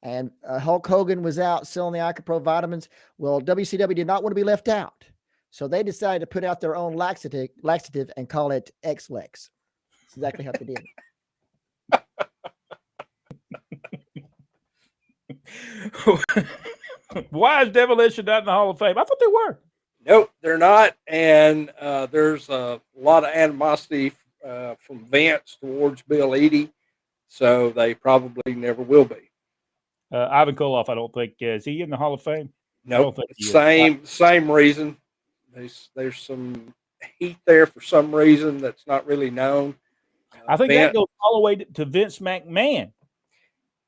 And Hulk Hogan was out selling the Ica Pro vitamins. Well, WCW did not want to be left out. So they decided to put out their own laxative and call it X-Lex. That's exactly how they did. Why is Demolition not in the Hall of Fame? I thought they were. Nope, they're not. And there's a lot of animosity from Vince towards Bill Eadie. So they probably never will be. Ivan Koloff, I don't think. Is he in the Hall of Fame? No, nope. Same reason. There's some heat there for some reason that's not really known. I think that goes all the way to Vince McMahon.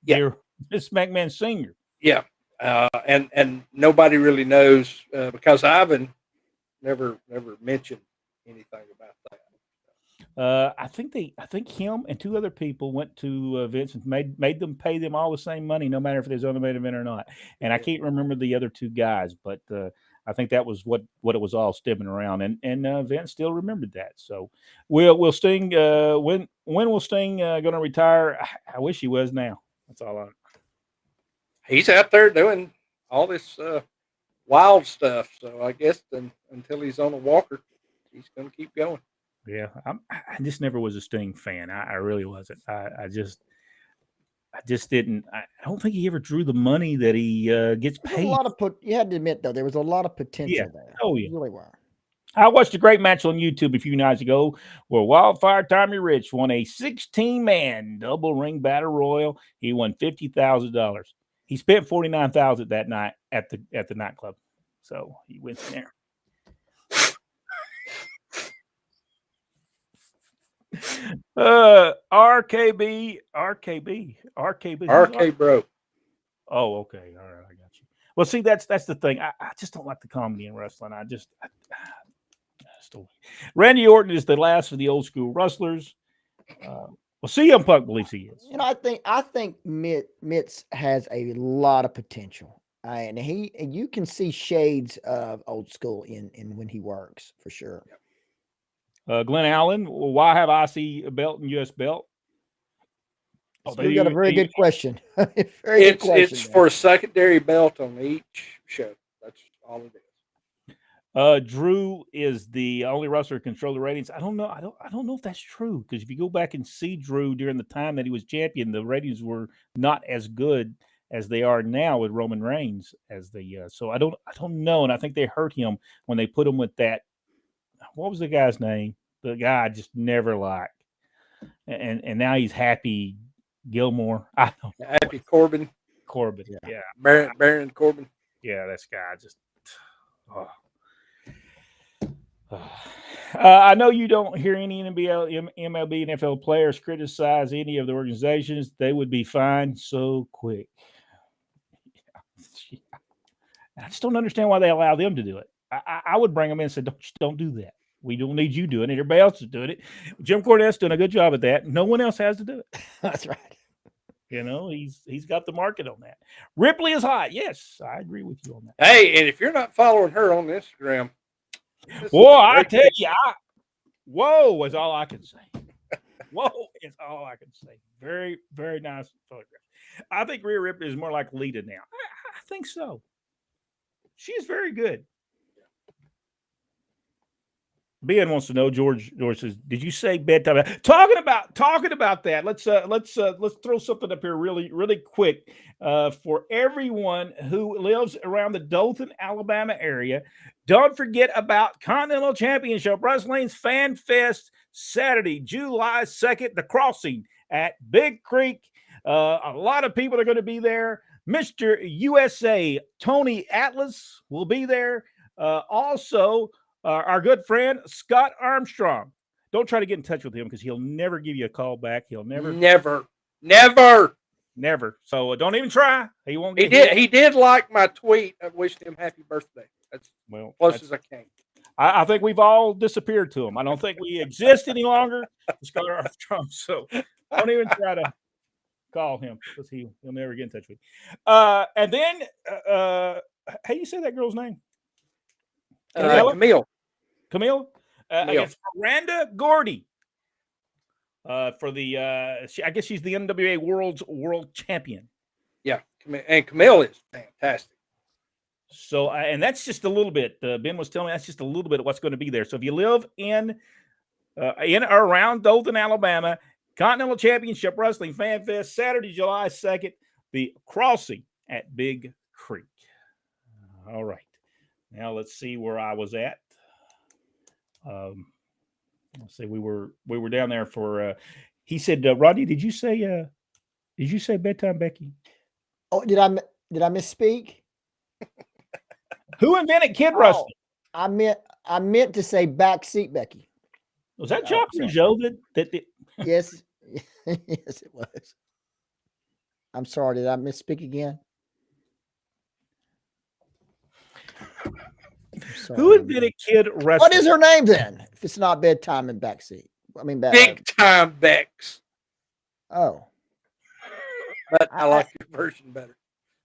Yeah, Vince McMahon Sr. Yeah, and nobody really knows because Ivan never mentioned anything about that. I think him and 2 other people went to Vince and made them pay them all the same money, no matter if there's on the main event or not. And I can't remember the other 2 guys, but I think that was what it was all stemming around. And Vince still remembered that. So will Sting when will Sting going to retire? I wish he was now. That's all. He's out there doing all this wild stuff. So I guess until he's on a walker, he's going to keep going. Yeah, I just never was a Sting fan. I really wasn't. I just didn't. I don't think he ever drew the money that he gets paid. You had to admit though, there was a lot of potential there. Oh yeah, really were. I watched a great match on YouTube a few nights ago where Wildfire Tommy Rich won a 16-man double ring battle royal. He won $50,000. He spent $49,000 that night at the nightclub. So he went there. RK Bro. Oh, okay. All right, I got you. Well, see, that's the thing. I just don't like the comedy in wrestling. I just don't. Randy Orton is the last of the old school wrestlers. Well, CM Punk believes he is. I think Mitz has a lot of potential, and you can see shades of old school in when he works for sure. Glenn Allen, why have IC belt and US belt? We got a very good question. Good question. It's for a secondary belt on each show. That's all it is. Drew is the only wrestler to control the ratings. I don't know. I don't know if that's true, because if you go back and see Drew during the time that he was champion, the ratings were not as good as they are now with Roman Reigns so I don't know. And I think they hurt him when they put him with that. What was the guy's name? The guy I just never liked. And now he's Happy Gilmore. I don't know. Happy Corbin. Yeah. Baron Corbin. Yeah, this guy just. I know you don't hear any MLB, NFL players criticize any of the organizations. They would be fined so quick. I just don't understand why they allow them to do it. I would bring them in and say, don't do that. We don't need you doing it. Everybody else is doing it. Jim Cornette's doing a good job at that. No one else has to do it. That's right. You know, he's got the market on that. Ripley is hot. Yes, I agree with you on that. Hey, and if you're not following her on Instagram, Boy, I tell you, whoa is all I can say. Whoa is all I can say. Very, very nice photograph. I think Rhea Ripley is more like Lita now. I think so. She's very good. Ben wants to know. George says, "Did you say bedtime?" Talking about that. Let's throw something up here really quick for everyone who lives around the Dothan, Alabama area. Don't forget about Continental Championship Wrestling's Fan Fest Saturday, July 2nd, the Crossing at Big Creek. A lot of people are going to be there. Mr. USA Tony Atlas will be there. Also. Our good friend Scott Armstrong. Don't try to get in touch with him because he'll never give you a call back. He'll never. So don't even try. He won't. He did like my tweet. I wished him happy birthday. That's close as I came. I think we've all disappeared to him. I don't think we exist any longer. Scott Armstrong. So don't even try to call him because he'll never get in touch with you. And then, how do you say that girl's name? Camille against Miranda Gordy for the I guess she's the NWA world champion. Yeah, and Camille is fantastic. So and that's just a little bit. Ben was telling me that's just a little bit of what's going to be there. So if you live in or around Dothan, Alabama, Continental Championship Wrestling Fan Fest Saturday, July 2nd, the Crossing at Big Creek. All right, now let's see where I was at. Let's see. We were down there for. He said, "Rodney, did you say bedtime, Becky?" Oh, did I misspeak? Who invented kid wrestling? I meant to say backseat Becky. Was that Jacques Rougeau that did? Yes, yes, it was. I'm sorry. Did I misspeak again? Who invented kid wrestling? What is her name then? If it's not bedtime and backseat, I mean Big Time Bex. Oh, but I like your version better.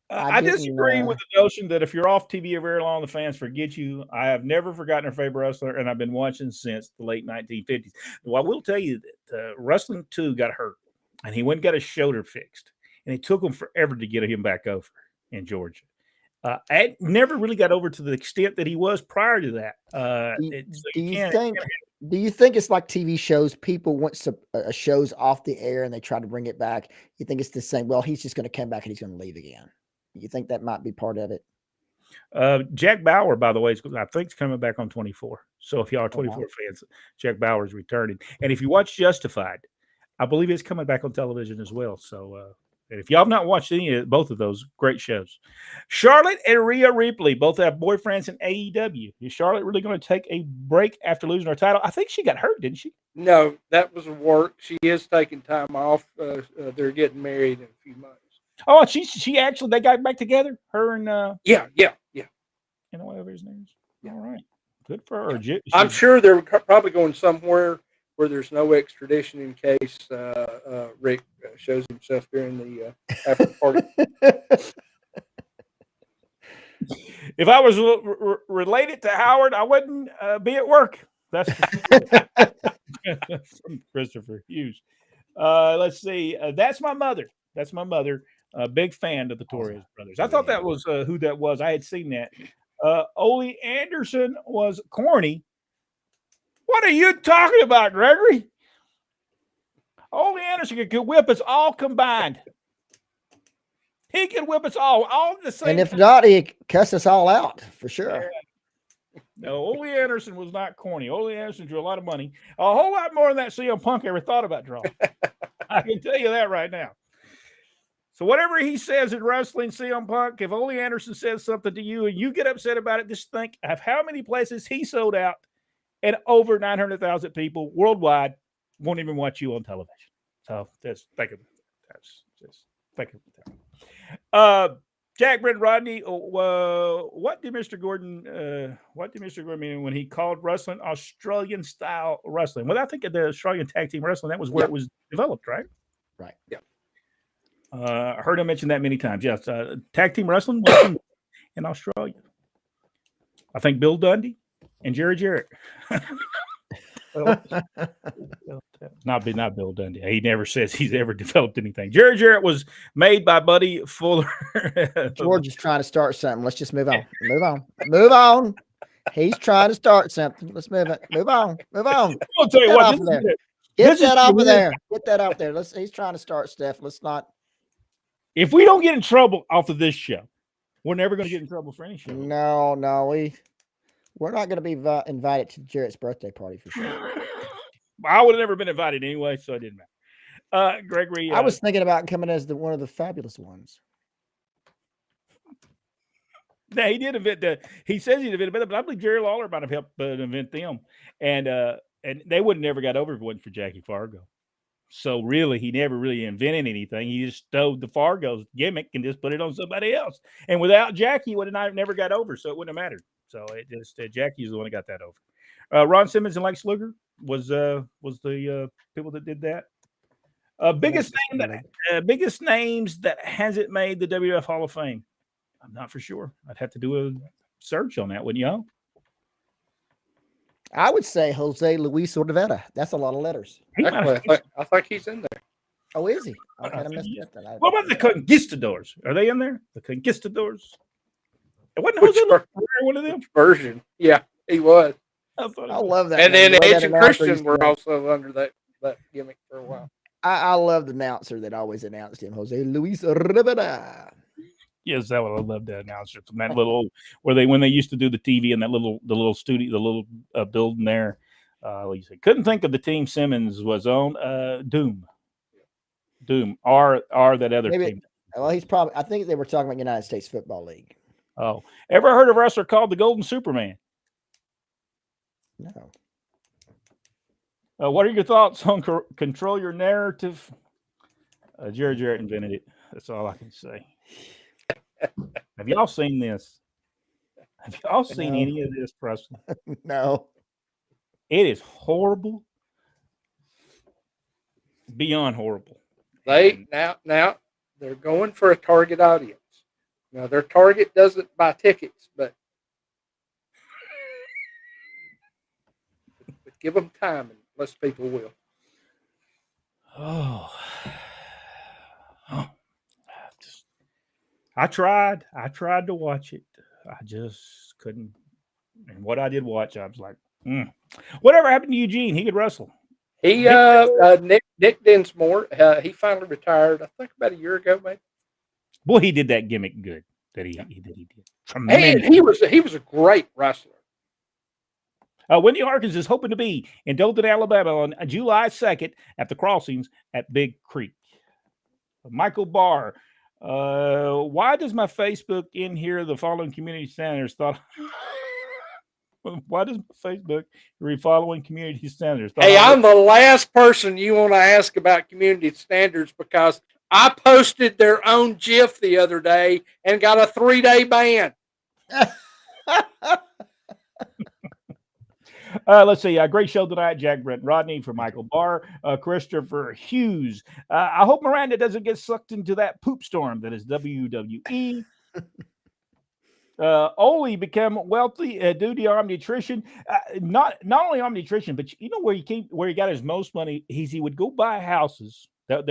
I disagree with the notion that if you're off TV very long, the fans forget you. I have never forgotten her favorite wrestler, and I've been watching since the late 1950s. Well, I will tell you that Wrestling 2 got hurt, and he went and got his shoulder fixed, and it took him forever to get him back over in Georgia. I never really got over to the extent that he was prior to that. Do you think it's like TV shows? People want shows off the air and they try to bring it back. You think it's the same? Well, he's just going to come back and he's going to leave again. You think that might be part of it? Jack Bauer, by the way, I think is coming back on 24. So if y'all are 24 fans, Jack Bauer is returning. And if you watch Justified, I believe it's coming back on television as well. So and if y'all have not watched both of those, great shows. Charlotte and Rhea Ripley both have boyfriends in AEW. Is Charlotte really going to take a break after losing her title? I think she got hurt, didn't she? No, that was work. She is taking time off. They're getting married in a few months. Oh, she actually, they got back together? Her and Yeah. And whatever his name is. Yeah. All right. Good for her. I'm sure they're probably going somewhere where there's no extradition in case Rick shows himself during the after party. If I was related to Howard, I wouldn't be at work. That's from Christopher Hughes. Let's see. That's my mother. A big fan of the Torres brothers. I thought that was who that was. I had seen that. Ole Anderson was corny. What are you talking about, Gregory? Ole Anderson could whip us all combined. He can whip us all at the same time. And if time. not, he cuss us all out for sure. Yeah. No, Ole Anderson was not corny. Ole Anderson drew a lot of money. A whole lot more than that CM Punk ever thought about drawing. I can tell you that right now. So whatever he says in wrestling, CM Punk, if Ole Anderson says something to you and you get upset about it, just think of how many places he sold out. And over 900,000 people worldwide won't even watch you on television. So just think of that. Jack, Brent, Rodney, what did Mr. Gordon mean when he called wrestling Australian style wrestling? Well, I think of the Australian tag team wrestling, that was where it was developed, right? Right. Yeah. I heard him mention that many times. Yes, tag team wrestling was in Australia. I think Bill Dundee and Jerry Jarrett. Well, not Bill Dundee. He never says he's ever developed anything. Jerry Jarrett was made by Buddy Fuller. George is trying to start something. Let's just move on. Move on. Move on. He's trying to start something. Let's move it. Move on. Move on. I'll tell you Get what. off of there. Get that off of there. Get that off there. He's trying to start stuff. Let's not. If we don't get in trouble off of this show, we're never going to get in trouble for any show. No, we're not going to be invited to Jarrett's birthday party for sure. I would have never been invited anyway, so it didn't matter. Gregory, I was thinking about coming as one of the fabulous ones. Yeah, he did invent he says he invented it, but I believe Jerry Lawler might have helped invent them, and they would have never got over if it wasn't for Jackie Fargo. So really, he never really invented anything. He just stole the Fargo's gimmick and just put it on somebody else. And without Jackie, he would have never got over. So it wouldn't have mattered. So it just Jackie's the one that got that over. Ron Simmons and Lex Luger was the people that did that. Biggest names that hasn't made the WWF Hall of Fame. I'm not for sure. I'd have to do a search on that, wouldn't you? I would say Jose Luis Ordovetta. That's a lot of letters. I think he's in there. Oh, is he? I kind of missed that. What about the Conquistadors? Are they in there? The Conquistadors? It wasn't Jose Luis one of them? Version. Yeah, he was. I love that. And then Edge and Christian were also under that gimmick for a while. I love the announcer that always announced him, Jose Luis Rivera. Yes, that would I love the announcer from that little when they used to do the TV in that little studio, the little building there. Couldn't think of the team Simmons was on. Doom, or that other team. Well, he's probably. I think they were talking about United States Football League. Oh, ever heard of a wrestler called the Golden Superman? No. What are your thoughts on control your narrative? Jerry Jarrett invented it. That's all I can say. Have y'all seen this? Have y'all seen any of this, Preston? No. It is horrible. Beyond horrible. Now they're going for a target audience. Now their target doesn't buy tickets, but give them time and less people will. I tried to watch it. I just couldn't. And what I did watch, I was like, Whatever happened to Eugene? He could wrestle. He Nick Dinsmore, he finally retired, I think about a year ago, maybe. Boy, he did that gimmick good. That he did. Tremendous. And he was a great wrestler. Wendy Harkins is hoping to be in Dothan, Alabama on July 2nd at the Crossings at Big Creek. Michael Barr. Why does my Facebook in here the following community standards thought? Why does my Facebook read following community standards? Hey, I'm the last person you want to ask about community standards because I posted their own GIF the other day and got a 3-day ban. Let's see. Great show tonight. Jack Brent Rodney for Michael Barr, Christopher Hughes. I hope Miranda doesn't get sucked into that poop storm that is WWE. Only become wealthy due to omnitrition. Not only omnitrition, but you know where he got his most money. He would go buy houses that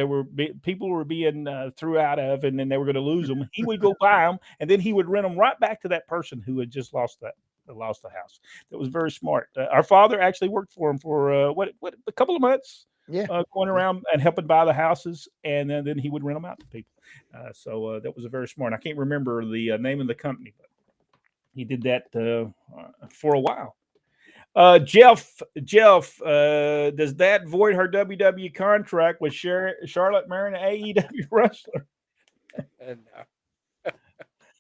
people were being threw out of, and then they were going to lose them. He would go buy them, and then he would rent them right back to that person who had just lost the house. That was very smart. Our father actually worked for him for a couple of months. Yeah, going around and helping buy the houses, and then he would rent them out to people. So that was a very smart. I can't remember the name of the company, but he did that for a while. Jeff, does that void her WWE contract with Charlotte Marin, an AEW wrestler?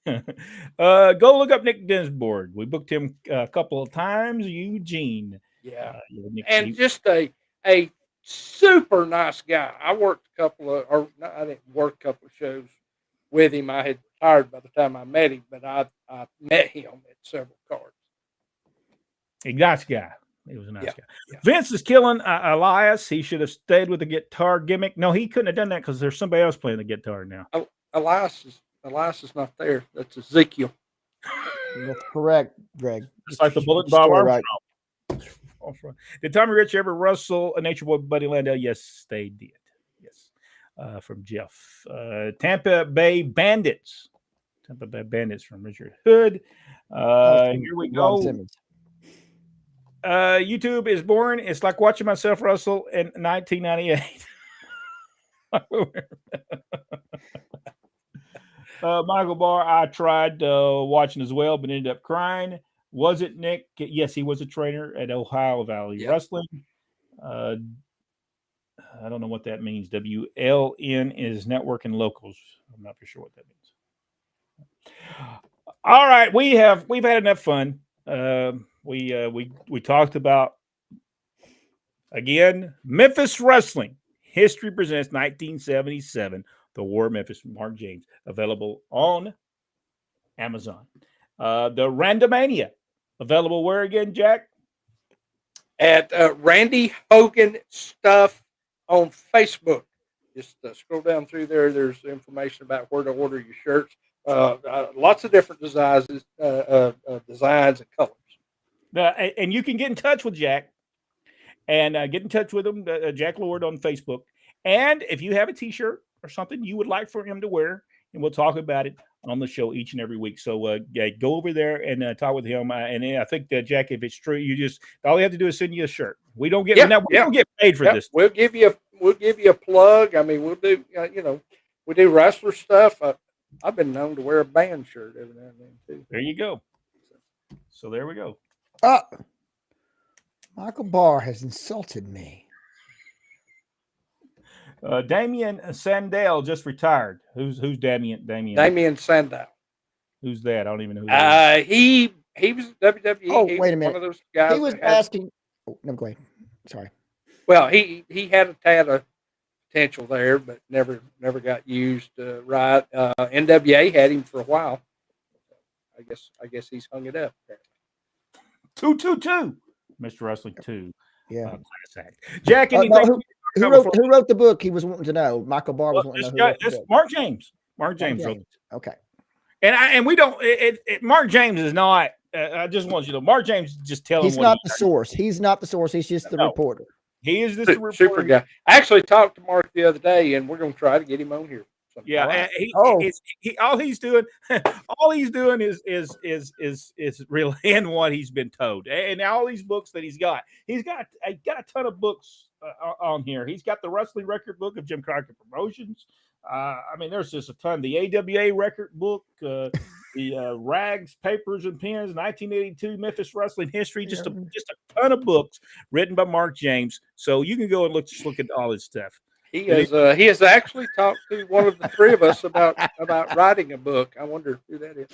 No. Go look up Nick Dinsmore. We booked him a couple of times. Eugene. Yeah. Just a super nice guy. I didn't work a couple of shows with him. I had retired by the time I met him, but I met him at several cards. A nice guy. He was a nice Yeah, guy. yeah. Vince is killing Elias. He should have stayed with the guitar gimmick. No, he couldn't have done that because there's somebody else playing the guitar now. Elias is not there. That's Ezekiel. That's correct, Greg. Just like the Get Bullet your Bob story Armstrong. Did Tommy Rich ever wrestle a Nature Boy Buddy Landell? Yes, they did. Yes. From Jeff. Tampa Bay Bandits. Tampa Bay Bandits from Richard Hood. Here we Ron go. Simmons. YouTube is boring. It's like watching myself wrestle in 1998. Michael Barr, I tried watching as well, but ended up crying. Was it Nick? Yes, he was a trainer at Ohio Valley Wrestling. I don't know what that means. WLN is network and locals. I'm not for sure what that means. All right, we've had enough fun. We talked about again Memphis Wrestling History Presents 1977, The War of Memphis, Mark James, available on Amazon. The Randomania, available where again, Jack? At Randy Hogan Stuff on Facebook. Just scroll down through there. There's information about where to order your shirts. Lots of different designs and colors. And you can get in touch with Jack and get in touch with him, Jack Lord, on Facebook. And if you have a T-shirt or something you would like for him to wear, and we'll talk about it on the show each and every week. So go over there and talk with him. And I think that Jack, if it's true, all you have to do is send you a shirt. We don't get we don't get paid for this. We'll give you a plug. I mean, we'll do we do wrestler stuff. I've been known to wear a band shirt every now and then too. There you go. So there we go. Michael Barr has insulted me. Damian Sandell just retired. Who's Damian? Damian Sandow. Who's that? I don't even know who that is. He was WWE. Oh, he wait a was minute. one of those guys. He was asking. Oh, no, go ahead. Sorry. Well, he had a tad of potential there, but never got used right. NWA had him for a while. I guess he's hung it up. 222, Mr. Wrestling 2. Yeah. Class act. Jack, anything? Who wrote the book? He was wanting to know. Michael Barr was wanting to know. Who wrote the book. Mark James. Mark James wrote it. Okay. And we don't. Mark James is not. I just want you to know. Mark James just telling. He's not the source. He's not the source. He's just the reporter. He is just the reporter. Super guy. I actually talked to Mark the other day, and we're going to try to get him on here. Yeah, right. all he's doing is relaying what he's been told, and all these books that he's got a ton of books on here. He's got the wrestling record book of Jim Crockett Promotions. I mean, there's just a ton. The AWA record book, the Rags, Papers and Pens, 1982 Memphis Wrestling History. Just a ton of books written by Mark James. So you can go and look at all his stuff. He has actually talked to one of the three of us about writing a book. I wonder who that is.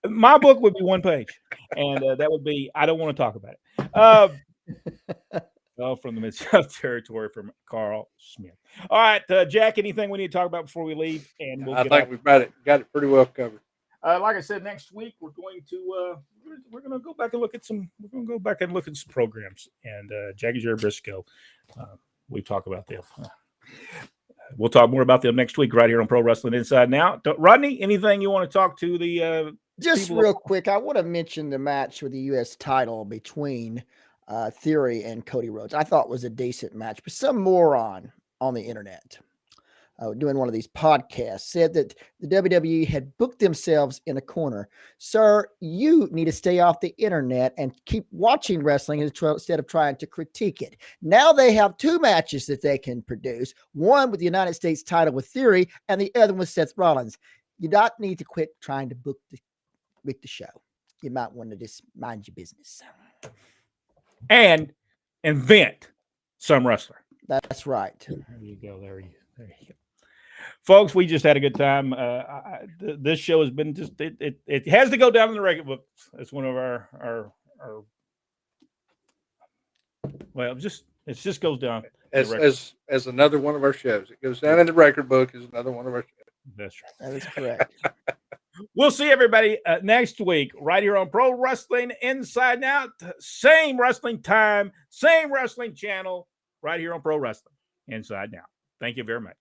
My book would be one page, and that would be I don't want to talk about it. From the Mid-South Territory from Carl Smith. All right, Jack, anything we need to talk about before we leave? And I think we've got it pretty well covered. Like I said, next week we're going to go back and look at some programs, and Jackie Jerry Briscoe. We talk about them. We'll talk more about them next week right here on Pro Wrestling Inside Now. Rodney, anything you want to talk to the just real quick? I want to mention the match for the U.S. title between Theory and Cody Rhodes. I thought was a decent match, but some moron on the internet doing one of these podcasts said that the WWE had booked themselves in a corner. Sir, you need to stay off the internet and keep watching wrestling instead of trying to critique it. Now they have two matches that they can produce, one with the United States title with Theory and the other with Seth Rollins. You don't need to quit trying to book the show. You might want to just mind your business. And invent some wrestler. That's right. There you go. There you go. Folks, we just had a good time. This show has been just it has to go down in the record book. It's one of our well, it just goes down as another one of our shows. It goes down in the record book as another one of our shows. That's right. That is correct. We'll see everybody next week right here on Pro Wrestling Inside and Out. Same wrestling time, same wrestling channel right here on Pro Wrestling Inside and Out. Thank you very much.